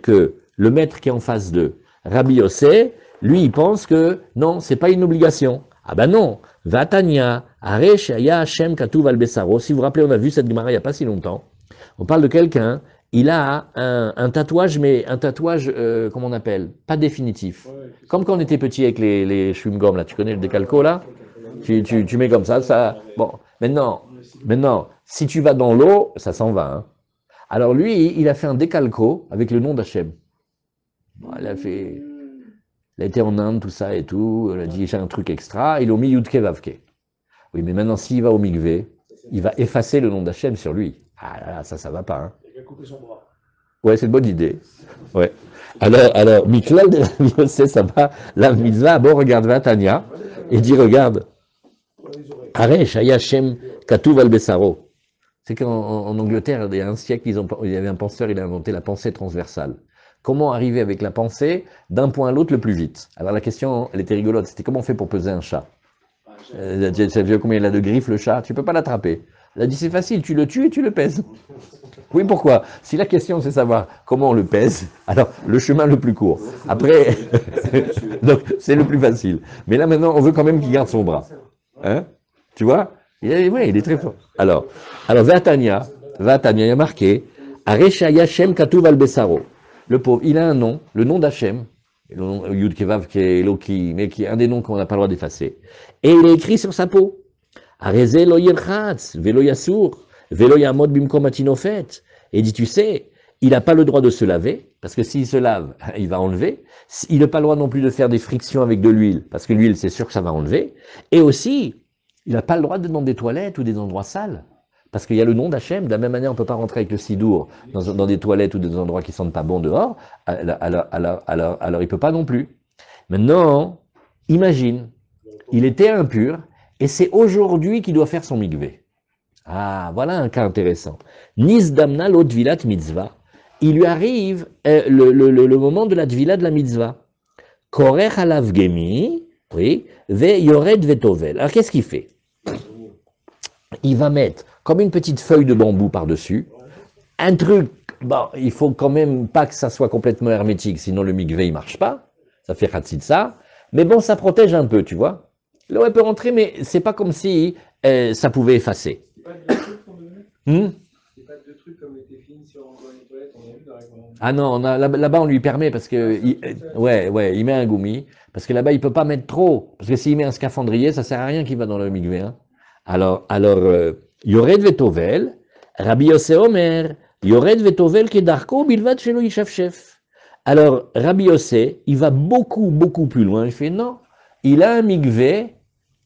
que le maître qui est en face de Rabbi Yossé, lui, il pense que non, c'est pas une obligation. Ah ben non, Vatania, Aresh, Aya, Hashem, Katuv, Al-Bessaro. Si vous vous rappelez, on a vu cette Gemara il n'y a pas si longtemps. On parle de quelqu'un, il a un tatouage, mais un tatouage, comment on appelle? Pas définitif. Comme quand on était petit avec les chewing-gums, là, tu connais le décalco, là? Tu mets comme ça. Bon, maintenant, si tu vas dans l'eau, ça s'en va, hein. Alors lui, il a fait un décalco avec le nom d'Hachem. Bon, il a été en Inde, tout ça et tout, il a dit j'ai un truc extra, ils l'ont mis Yudke Vavke. Oui, mais maintenant s'il va au mikvé, il va effacer le nom d'Hachem sur lui. Ah là là, ça va pas. Hein. Il a coupé son bras. Ouais, c'est une bonne idée. Ouais. Alors, Miklal de la Yossé, ça va, la mitzvah, bon, regarde Vatania, et dit regarde, Aresh, Hayashem, Katuv al-Bessaro. C'est qu'en Angleterre, il y a un siècle, il y avait un penseur, il a inventé la pensée transversale. Comment arriver avec la pensée d'un point à l'autre le plus vite? Alors la question, elle était rigolote, c'était comment on fait pour peser un chat? Tu as vu combien il a de griffes le chat? Tu peux pas l'attraper. Elle a dit c'est facile, tu le tues et tu le pèses. Oui, pourquoi? Si la question c'est savoir comment on le pèse, alors le chemin le plus court. Après, donc c'est le plus facile. Mais là maintenant, on veut quand même qu'il garde son bras. Hein? Tu vois? Il est très fort. Alors Vatania, il y a marqué Aresha Yashem Katuv al-Bessaro. Le pauvre, il a un nom, le nom d'Hachem, Yud Kevav, qui est Eloki, mais qui est un des noms qu'on n'a pas le droit d'effacer. Et il est écrit sur sa peau. Areze lo yirchatz, velo yasur, velo yamod bimkom atinofet. Et dit, tu sais, il n'a pas le droit de se laver, parce que s'il se lave, il va enlever. Il n'a pas le droit non plus de faire des frictions avec de l'huile, parce que l'huile, c'est sûr que ça va enlever. Et aussi, il n'a pas le droit d'être dans des toilettes ou des endroits sales. Parce qu'il y a le nom d'Hachem, de la même manière, on ne peut pas rentrer avec le sidour dans des toilettes ou des endroits qui ne sentent pas bon dehors, alors il ne peut pas non plus. Maintenant, imagine, il était impur, et c'est aujourd'hui qu'il doit faire son mikvé. Ah, voilà un cas intéressant. Nis damna lo tvilat mitzvah. Il lui arrive le moment de la tvila de la mitzvah. Korech alav gemi, oui, ve yored vetovel. Alors qu'est-ce qu'il fait? Il va mettre comme une petite feuille de bambou par-dessus, un truc, bon, il faut quand même pas que ça soit complètement hermétique, sinon le mikvé il marche pas, ça fait khatsitsa, Mais bon, ça protège un peu, tu vois. L'eau, elle peut rentrer, mais c'est pas comme si ça pouvait effacer. C'est pas deux trucs qu'on devait C'est pas deux trucs comme les téfilines si on rentre dans les toilettes, on a vu dans la grande. Ah non, là-bas, on lui permet parce que... ouais, il met un goumi. Parce que là-bas, il peut pas mettre trop. Parce que s'il met un scaphandrier, ça sert à rien qu'il va dans le mikvé. Hein. Alors, Yored Vetovel, Rabbi Yossé Omer, Yored Vetovel Kedarko, Bilvat Shelo Yishafshef. Alors, Rabbi Yossé, il va beaucoup, beaucoup plus loin. Il fait non, il a un mikvé,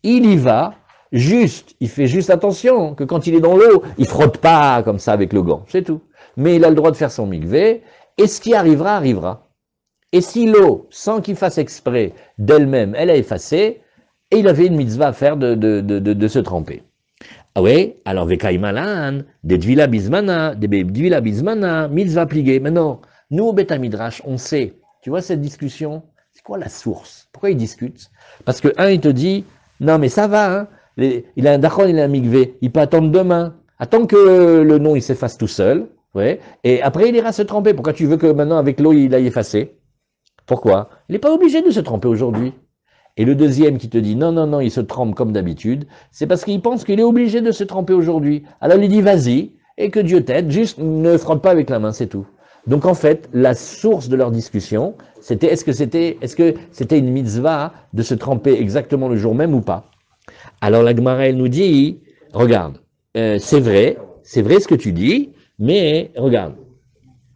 il y va, juste, il fait juste attention que quand il est dans l'eau, il frotte pas comme ça avec le gant, c'est tout. Mais il a le droit de faire son mikvé, et ce qui arrivera, arrivera. Et si l'eau, sans qu'il fasse exprès d'elle-même, elle a effacé, et il avait une mitzvah à faire de se tremper. Ah oui, alors Vekaïmalan, des Dvila Bismana, mitzvah plié. Maintenant, nous au Beth Midrash, on sait, tu vois cette discussion, c'est quoi la source? Pourquoi ils discutent? Parce que un, il te dit, non mais ça va, hein, il a un dachon, il a un mikvé, il peut attendre demain. Attends que le nom il s'efface tout seul, ouais, et après il ira se tremper. Pourquoi tu veux que maintenant avec l'eau il aille effacer? Pourquoi? Il n'est pas obligé de se tremper aujourd'hui. Et le deuxième qui te dit non, non, non, il se trempe comme d'habitude, c'est parce qu'il pense qu'il est obligé de se tremper aujourd'hui. Alors il lui dit vas-y, et que Dieu t'aide, juste ne frotte pas avec la main, c'est tout. Donc en fait, la source de leur discussion, c'était est-ce que c'était une mitzvah de se tremper exactement le jour même ou pas? Alors la Gemara, elle nous dit, regarde, c'est vrai ce que tu dis, mais regarde.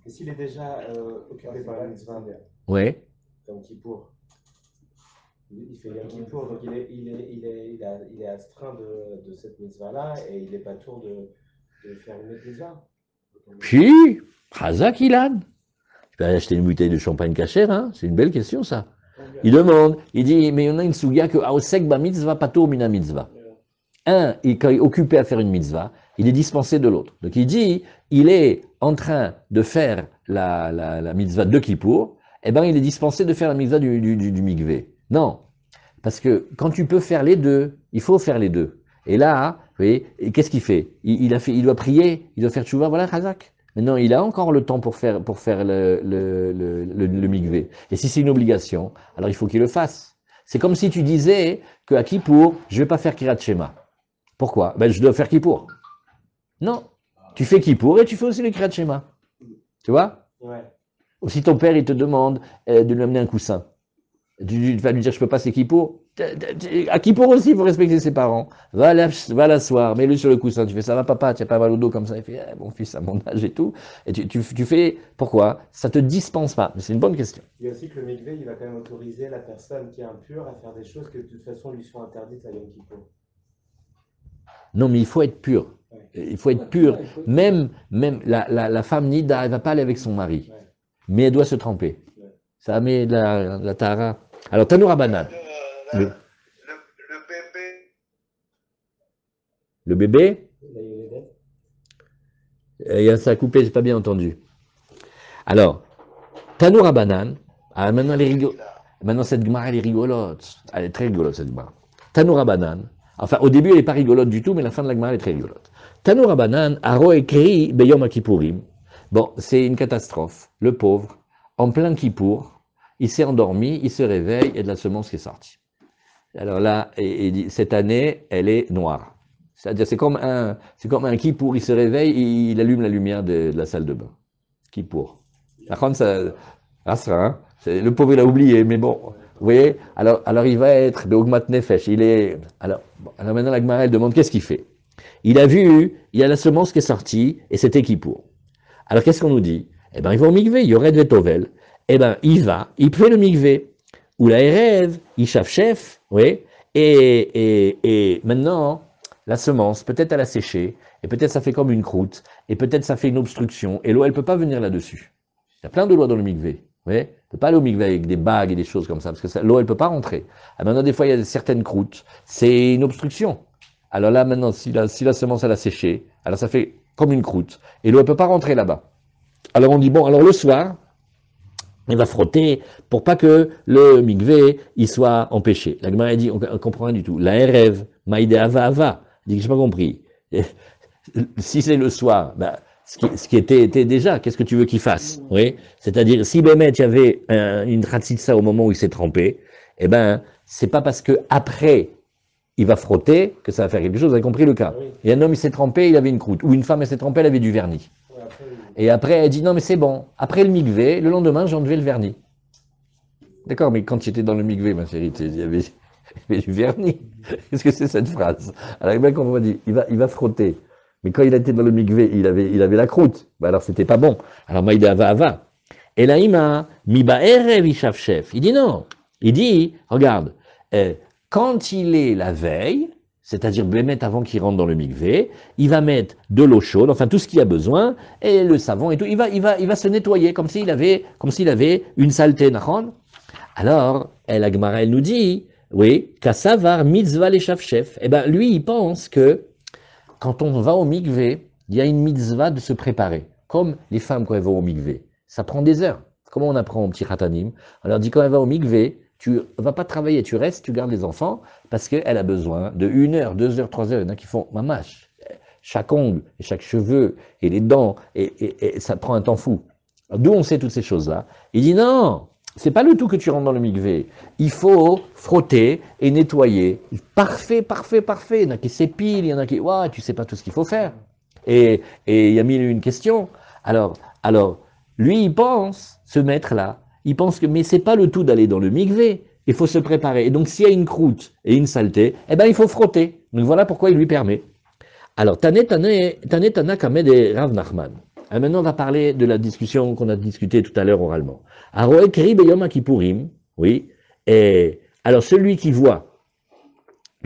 Et s'il est déjà occupé par la mitzvah, Ouais. comme Kippour, il fait Yom Kippour, donc il est astreint de cette mitzvah-là et il n'est pas tour de faire une autre mitzvah. Puis, Chazak Ilan. Tu peux aller acheter une bouteille de champagne cachère, hein? C'est une belle question, ça. Il demande, il dit, mais il y en a une souga que Aosek ba mitzvah patour mina mitzvah. Un, quand il est occupé à faire une mitzvah, il est dispensé de l'autre. Donc il dit, il est en train de faire la mitzvah de Kippour, eh ben il est dispensé de faire la mitzvah du mikvé. Non, parce que quand tu peux faire les deux, il faut faire les deux. Et là, vous voyez, qu'est-ce qu'il fait? Il doit prier, il doit faire tchouva, voilà, Chazak. Maintenant, il a encore le temps pour faire le mikvé. Et si c'est une obligation, alors il faut qu'il le fasse. C'est comme si tu disais qu'à Kippour, je ne vais pas faire Kirat Shema. Pourquoi? Ben, je dois faire Kippour. Non. Tu fais Kippour et tu fais aussi le Kirat Shema. Tu vois? Ouais. Ou si ton père, il te demande de lui amener un coussin. Tu vas lui dire, je peux pas, c'est Kippour. À Kippour aussi, il faut respecter ses parents. Va l'asseoir, mets-le sur le coussin. Tu fais, ça va papa, tu n'as pas mal au dos comme ça. Il fait, mon fils, à mon âge et tout. Et tu fais, pourquoi? Ça te dispense pas. C'est une bonne question. Il y a aussi que le mikvé, il va quand même autoriser la personne qui est impure à faire des choses que de toute façon lui sont interdites à Yom Kippour. Non, mais il faut être pur. Il faut être pur. Même la femme Nida, elle va pas aller avec son mari. Mais elle doit se tremper. Ça met la Tahara. Alors, Tanoura Banane. Le bébé. Le bébé? Ça a coupé, j'ai pas bien entendu. Alors, Tanoura Banane. Ah, maintenant, maintenant, cette Gemara, elle est rigolote. Elle est très rigolote, cette Gemara. Tanoura Banane. Enfin, au début, elle n'est pas rigolote du tout, mais la fin de la Gemara, elle est très rigolote. Tanoura Banane, Aro écrit Beyom Kippourim. Bon, c'est une catastrophe. Le pauvre, en plein Kippour, il s'est endormi, il se réveille, et de la semence qui est sortie. Alors là, cette année, elle est noire. C'est-à-dire, c'est comme un Kippour, il se réveille, il allume la lumière de la salle de bain. Kippour. Par contre, le pauvre, il a oublié, mais bon. Vous voyez, alors il va être Beogmat Nefesh. Alors maintenant, la Gemara, elle demande qu'est-ce qu'il fait. Il a vu, il y a la semence qui est sortie, et c'était Kippour. Alors qu'est-ce qu'on nous dit? Eh bien, il va au mikvé, Yored Vetovel. Eh bien, il va, il fait le mikvé. Ou la Erev, il chef, oui. Et maintenant, la semence, peut-être elle a séché, et peut-être ça fait comme une croûte, et peut-être ça fait une obstruction, et l'eau, elle ne peut pas venir là-dessus. Il y a plein de lois dans le mikvé. Oui, elle ne peut pas aller au mikvé avec des bagues et des choses comme ça, parce que l'eau, elle ne peut pas rentrer. Ah, maintenant, des fois, il y a certaines croûtes, c'est une obstruction. Alors là, maintenant, si la semence, elle a séché, alors ça fait comme une croûte, et l'eau, elle ne peut pas rentrer là-bas. Alors on dit, bon, alors le soir, il va frotter pour pas que le mikvé, il soit empêché. La Gemara dit, on ne comprend rien du tout. La Erev, Maïde Ava. Il dit que je n'ai pas compris. Si c'est le soir, ben, ce qui était déjà, qu'est-ce que tu veux qu'il fasse? Oui. C'est-à-dire, si Bémet, il y avait une tratsitsa au moment où il s'est trempé, eh ben, c'est pas parce que après il va frotter que ça va faire quelque chose. Vous avez compris le cas? Oui. Et un homme, il s'est trempé, il avait une croûte. Ou une femme, elle s'est trempée, elle avait du vernis. Ouais, après, Et après, elle dit, non, mais c'est bon. Après le mikvé, le lendemain, j'ai enlevé le vernis. D'accord, mais quand tu étais dans le mikvé, ma chérie, il y avait du vernis. Qu'est-ce que c'est cette phrase? Alors, bien qu'on va dire, il va frotter. Mais quand il était dans le mikvé, il avait la croûte. Ben alors, c'était pas bon. Alors, Maïda ava. Et là, il dit non. Il dit, regarde, quand il est la veille, c'est-à-dire mettre avant qu'il rentre dans le mikvé, il va mettre de l'eau chaude, enfin tout ce qu'il a besoin, et le savon et tout, il va se nettoyer comme s'il avait une saleté, nachon. Alors, la Gemara, elle nous dit, oui, kassavar mitzvah les chef. Eh ben, lui, il pense que quand on va au mikvé, il y a une mitzvah de se préparer. Comme les femmes quand elles vont au mikvé. Ça prend des heures. Comment on apprend au petit khatanim? On leur dit quand elle va au mikvé, tu vas pas travailler, tu restes, tu gardes les enfants, parce qu'elle a besoin de 1 heure, 2 heures, 3 heures. Il y en a qui font mamache. Chaque ongle, et chaque cheveu, et les dents, et ça prend un temps fou. D'où on sait toutes ces choses-là? Il dit non, c'est pas le tout que tu rentres dans le mikvé. Il faut frotter et nettoyer. Parfait, parfait, parfait. Il y en a qui s'épilent, il y en a qui... Ouais, tu sais pas tout ce qu'il faut faire. Et il y a 1001 questions. Alors, lui, il pense, ce maître-là, il pense que, mais c'est pas le tout d'aller dans le mikvé. Il faut se préparer. Et donc, s'il y a une croûte et une saleté, eh ben, il faut frotter. Donc, voilà pourquoi il lui permet. Alors, Tana Kamed et Rav Nachman. Alors maintenant, on va parler de la discussion qu'on a discutée tout à l'heure oralement. Aroekri Beyom Kippourim, oui. Et alors, celui qui voit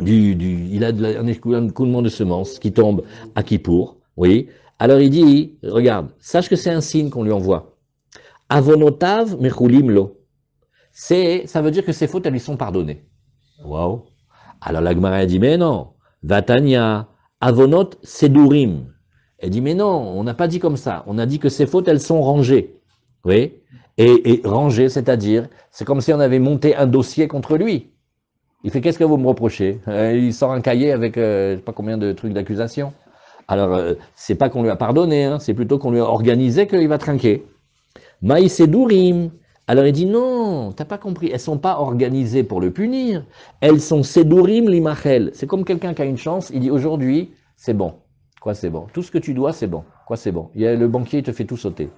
il a un écoulement de semences qui tombe à Kippour, oui. Alors il dit, regarde, sache que c'est un signe qu'on lui envoie. Avonotav mechulim lo. Ça veut dire que ses fautes, elles lui sont pardonnées. Waouh. Alors la Gemara dit, mais non. Vatania, avonot sedurim. Elle dit, mais non, on n'a pas dit comme ça. On a dit que ses fautes, elles sont rangées. Oui. Et rangées, c'est-à-dire, c'est comme si on avait monté un dossier contre lui. Il fait, qu'est-ce que vous me reprochez? Il sort un cahier avec, je sais pas combien de trucs d'accusation. Alors, c'est pas qu'on lui a pardonné, hein, c'est plutôt qu'on lui a organisé qu'il va trinquer. Maïsedourim. Alors il dit, non, t'as pas compris, elles sont pas organisées pour le punir. Elles sont sedourim limachel. C'est comme quelqu'un qui a une chance, il dit, aujourd'hui, c'est bon. Quoi, c'est bon? Tout ce que tu dois, c'est bon. Quoi, c'est bon? Il y a le banquier, il te fait tout sauter.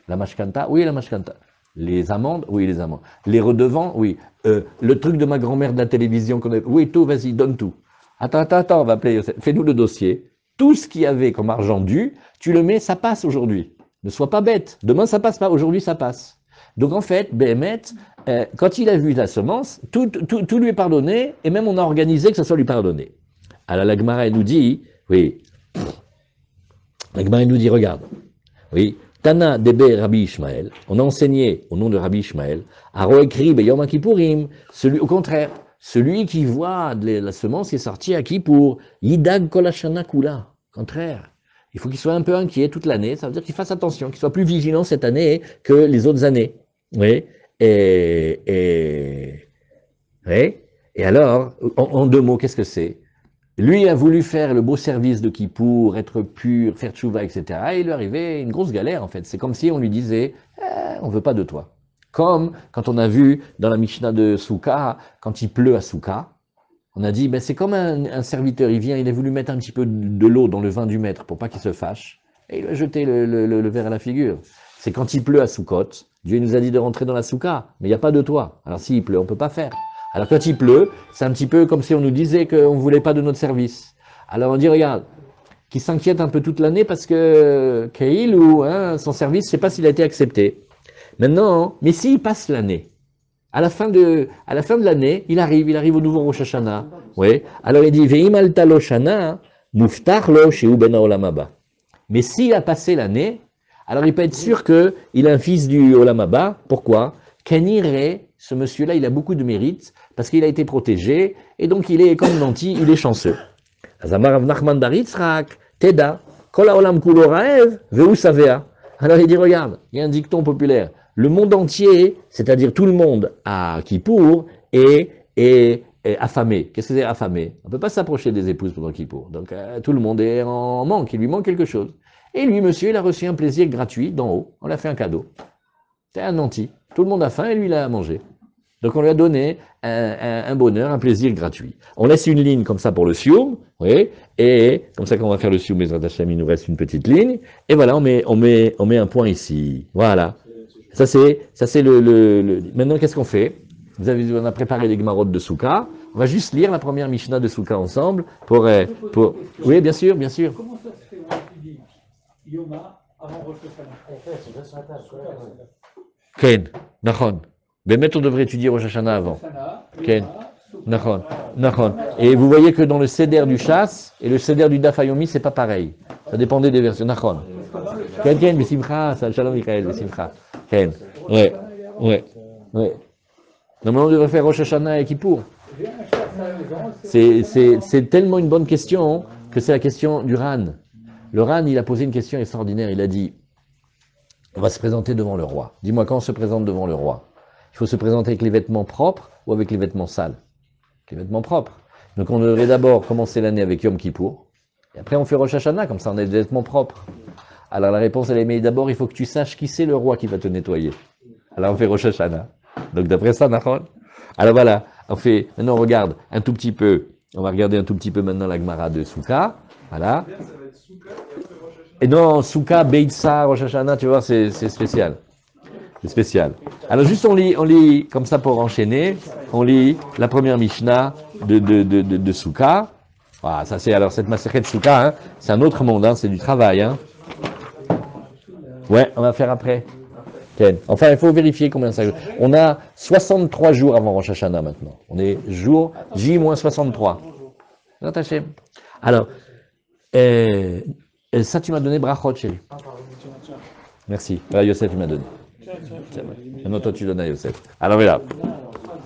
La mashkanta? Oui, la mashkanta. Les amendes? Oui, les amendes. Les redevants? Oui. Le truc de ma grand-mère de la télévision, oui, tout, vas-y, donne tout. Attends, on va appeler, fais-nous le dossier. Tout ce qu'il y avait comme argent dû, tu le mets, ça passe aujourd'hui. Ne sois pas bête. Demain, ça passe pas. Aujourd'hui, ça passe. Donc, en fait, Béhémet, quand il a vu la semence, tout lui est pardonné, et même on a organisé que ça soit lui pardonné. Alors, la Gemara, elle nous dit, oui, la Gemara, elle nous dit, regarde, oui, Tana Debe Rabbi Ishmael, on a enseigné au nom de Rabbi Ishmael, à Roekri Beyom Kippourim, au contraire, celui qui voit la semence est sorti à Kippour, Yidag Kolashana Kula, au contraire. Il faut qu'il soit un peu inquiet toute l'année, ça veut dire qu'il fasse attention, qu'il soit plus vigilant cette année que les autres années. Oui, et alors, en 2 mots, qu'est-ce que c'est? Lui a voulu faire le beau service de Kippour, être pur, faire tchouva, etc. Et il lui arrivait une grosse galère, en fait. C'est comme si on lui disait, on veut pas de toi. Comme quand on a vu dans la Mishnah de Souka, quand il pleut à Souka, on a dit, ben c'est comme un serviteur, il vient, il a voulu mettre un petit peu de l'eau dans le vin du maître pour pas qu'il se fâche, et il lui a jeté le verre à la figure. C'est quand il pleut à Soukot, Dieu nous a dit de rentrer dans la Souka, mais il n'y a pas de toit. Alors s'il pleut, on peut pas faire. Alors quand il pleut, c'est un petit peu comme si on nous disait qu'on ne voulait pas de notre service. Alors on dit, regarde, qui s'inquiète un peu toute l'année parce que Keil ou son service, je ne sais pas s'il a été accepté. Maintenant, mais s'il passe l'année, à la fin de l'année, il arrive au nouveau Rosh Hashanah. Oui. Alors il dit, Ve'im alta lo shana, muftach lo shehu ben haolam haba. Mais s'il a passé l'année, alors il peut être sûr qu'il a un fils du Olam Haba. Pourquoi? Kenire, ce monsieur-là, il a beaucoup de mérite parce qu'il a été protégé et donc il est comme nanti, il est chanceux. Azamar Rav Nachman bar Yitzchak, Teda, Kol haolam kulo raev, ve'hu savea. Alors il dit, regarde, il y a un dicton populaire. Le monde entier, c'est-à-dire tout le monde à Kippour, est affamé. Qu'est-ce que c'est affamé? On ne peut pas s'approcher des épouses pendant Kippour. Donc tout le monde est en manque, il lui manque quelque chose. Et lui, monsieur, il a reçu un plaisir gratuit d'en haut. On l'a fait un cadeau. C'est un nanti. Tout le monde a faim et lui, il a à manger. Donc on lui a donné un bonheur, un plaisir gratuit. On laisse une ligne comme ça pour le sioum, oui, et comme ça quand on va faire le sioum, il nous reste une petite ligne, et voilà, on met un point ici. Voilà. Ça c'est Maintenant, qu'est-ce qu'on fait? On a préparé les Gemarot de Souka. On va juste lire la première Mishnah de Souka ensemble pour... Oui, bien sûr, bien sûr. Comment ça se fait on étudie Yoma avant Rosh Hashanah? Ken, Nachon. Bémet, on devrait étudier Rosh Hashanah avant. Ken, Nachon, Nachon. Et vous voyez que dans le Seder du chasse et le Seder du Daf Yomi, c'est pas pareil. Ça dépendait des versions. Nachon. Ken, Bessimcha, Shalom Michael, Bessimcha. Ken, ouais. Normalement, on devrait faire Rosh Hashanah et Kippour. C'est tellement une bonne question que c'est la question du Ran. Le Ran, il a posé une question extraordinaire. Il a dit, on va se présenter devant le roi. Dis-moi, quand on se présente devant le roi, il faut se présenter avec les vêtements propres ou avec les vêtements sales? Les vêtements propres. Donc on devrait d'abord commencer l'année avec Yom Kippour. Et après on fait Rosh Hashanah, comme ça on a des vêtements propres. Alors la réponse elle est, mais d'abord il faut que tu saches qui c'est le roi qui va te nettoyer. Alors on fait Rosh Hashanah. Donc d'après ça, Nachon. Alors voilà, maintenant on regarde un tout petit peu, on va regarder un tout petit peu maintenant la Gemara de Souka. Voilà. Et non, Souka, Beitsa, Rosh Hashanah, tu vois, c'est spécial. C'est spécial. Alors juste on lit comme ça pour enchaîner, on lit la première Mishnah de Souka. Voilà, ça c'est alors cette Masechet Souka, hein, c'est un autre monde, hein, c'est du travail. Hein. Ouais, on va faire après. Okay. Enfin, il faut vérifier combien ça. On a 63 jours avant Rosh Hashanah maintenant. On est jour J-63. Alors, ça tu m'as donné brachot, chérie. Merci. Voilà, Yosef, il m'a donné. Maintenant, toi, tu donnes à Yosef. Alors, voilà.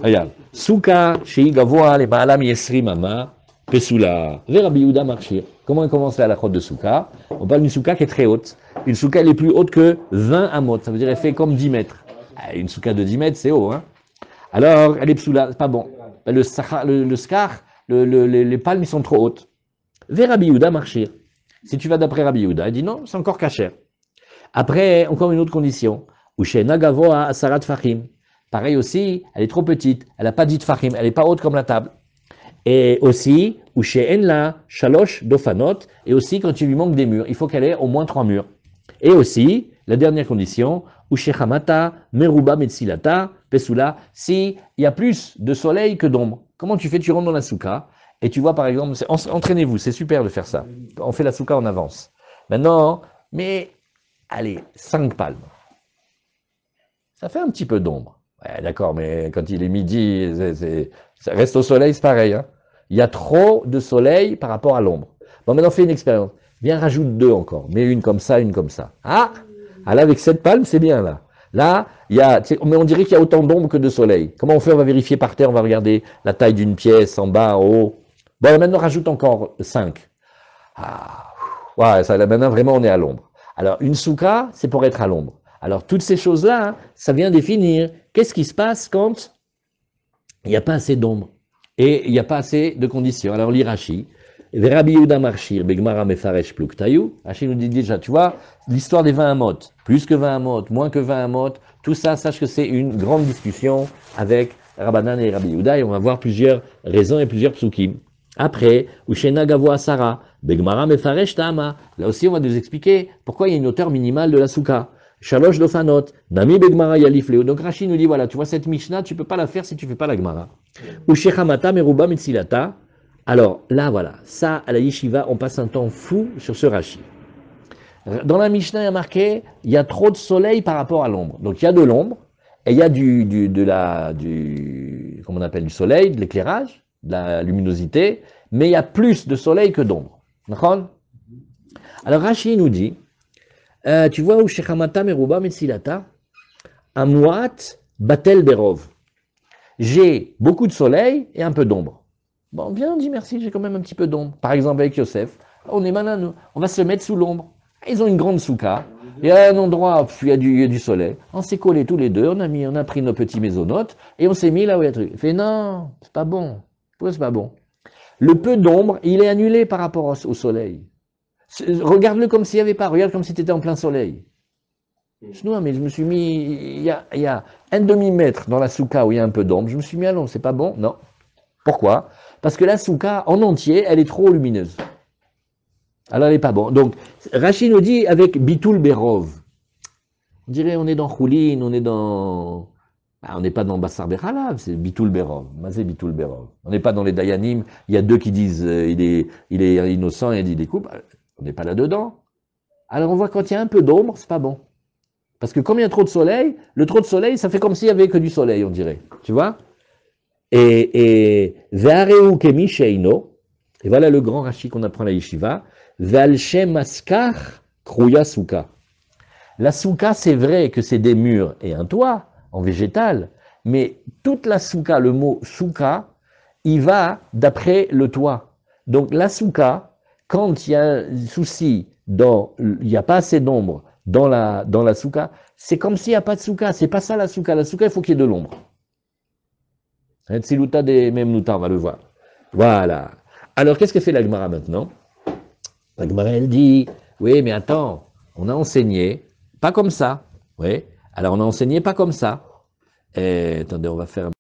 Regarde. Souka, Shei Gavoa, les Baalam Yesri Mama, Pesula, Rabbi Yehuda Marchir. Comment on commence la halachot de Souka? On parle d'une Souka qui est très haute. Une Souka, elle est plus haute que 20 amot. Ça veut dire, elle fait comme 10 mètres. Une Souka de 10 mètres, c'est haut, hein. Alors, elle est Pesula, c'est pas bon. Le scar, les palmes, ils sont trop hautes. Rabbi Yehuda Marchir. Si tu vas d'après Rabbi Yehuda, il dit non, c'est encore cachère. Après, encore une autre condition. Ushena Gavoa Asarat Fachim. Pareil aussi, elle est trop petite. Elle n'a pas dit Fachim. Elle n'est pas haute comme la table. Et aussi, Ushenla Shalosh Dofanot. Et aussi, quand il lui manque des murs, il faut qu'elle ait au moins 3 murs. Et aussi, la dernière condition, Ushechamata Meruba Metsilata Pesula. Si il y a plus de soleil que d'ombre. Comment tu fais? Tu rentres dans la souka. Et tu vois, par exemple, entraînez-vous, c'est super de faire ça. On fait la souka en avance. Maintenant, mais, allez, 5 palmes. Ça fait un petit peu d'ombre. Ouais, d'accord, mais quand il est midi, ça reste au soleil, c'est pareil. Hein. Il y a trop de soleil par rapport à l'ombre. Bon, maintenant, fais une expérience. Viens, rajoute 2 encore. Mets une comme ça, une comme ça. Ah, là, avec 7 palmes, c'est bien, là. Là, mais on dirait qu'il y a autant d'ombre que de soleil. Comment on fait? On va vérifier par terre, on va regarder la taille d'une pièce, en bas, en haut. Bon, maintenant, rajoute encore 5. Ah, ouais, ça, là, maintenant, vraiment, on est à l'ombre. Alors, une souka, c'est pour être à l'ombre. Alors, toutes ces choses-là, hein, ça vient définir qu'est-ce qui se passe quand il n'y a pas assez d'ombre et il n'y a pas assez de conditions. Alors, l'Irachi, Rabbi Yehuda Marchir, Begmara Mefaresh Pluktayu, Rashi nous dit déjà, tu vois, l'histoire des 20 amot, plus que 20 amot, moins que 20 amot, tout ça, sache que c'est une grande discussion avec Rabbanan et Rabbi Yehuda et on va voir plusieurs raisons et plusieurs psukim. Après, Ushena Gavoa Sara, Begmara Mefaresh Tama, là aussi on va nous expliquer pourquoi il y a une hauteur minimale de la souka. Shalosh Dofanot, Nami Begmara Yalifleo. Donc Rashi nous dit, voilà, tu vois cette Mishnah, tu ne peux pas la faire si tu ne fais pas la Gemara. Ushechamata Meruba Mitzilata. Alors là, voilà, ça, à la Yeshiva, on passe un temps fou sur ce Rashi. Dans la Mishnah, il y a marqué, il y a trop de soleil par rapport à l'ombre. Donc il y a de l'ombre, et il y a comment on appelle, du soleil, de l'éclairage, de la luminosité, mais il y a plus de soleil que d'ombre. D'accord? Alors Rashi nous dit, tu vois où Shechamata Meruba Metsilata, Amouat Batel Berov. J'ai beaucoup de soleil et un peu d'ombre. Bon, bien, on dit merci, j'ai quand même un petit peu d'ombre. Par exemple, avec Yosef, on est malin, nous. On va se mettre sous l'ombre. Ils ont une grande souka. Il y a un endroit où il y a du soleil. On s'est collés tous les deux, on a pris nos petits maisonnotes et on s'est mis là où il y a le truc. Il fait non, c'est pas bon. Pourquoi c'est pas bon? Le peu d'ombre, il est annulé par rapport au soleil. Regarde-le comme s'il n'y avait pas. Regarde comme si tu étais en plein soleil. Mais je me suis mis, il y a un demi-mètre dans la souka où il y a un peu d'ombre, je me suis mis à l'ombre, c'est pas bon? Non. Pourquoi? Parce que la souka en entier, elle est trop lumineuse. Alors elle n'est pas bonne. Donc, Rachid nous dit avec Bitul Berov. On dirait on est dans Choulin, on est dans... on n'est pas dans Bassar Bechalav, c'est Bitul Berov. Mazé Bitul Berov. On n'est pas dans les Dayanim, il y a deux qui disent il est innocent et un dit il est coupable. On n'est pas là-dedans. Alors on voit quand il y a un peu d'ombre, c'est pas bon. Parce que comme il y a trop de soleil, le trop de soleil, ça fait comme s'il y avait que du soleil, on dirait. Tu vois? Et Ve'areu kemi sheino, et voilà le grand Rashi qu'on apprend à la yeshiva, Ve'al shem askar kruya souka. La souka, c'est vrai que c'est des murs et un toit en végétal, mais toute la souka, le mot souka, il va d'après le toit. Donc la souka, quand il y a un souci, il n'y a pas assez d'ombre dans la souka, c'est comme s'il n'y a pas de souka, c'est pas ça la souka. La souka, il faut qu'il y ait de l'ombre. Tsiluta des Memnuta, on va le voir. Voilà. Alors, qu'est-ce que fait la Gemara maintenant? La Gemara, elle dit, oui, mais attends, on a enseigné, pas comme ça. Oui. Alors, on a enseigné pas comme ça. Attendez, on va faire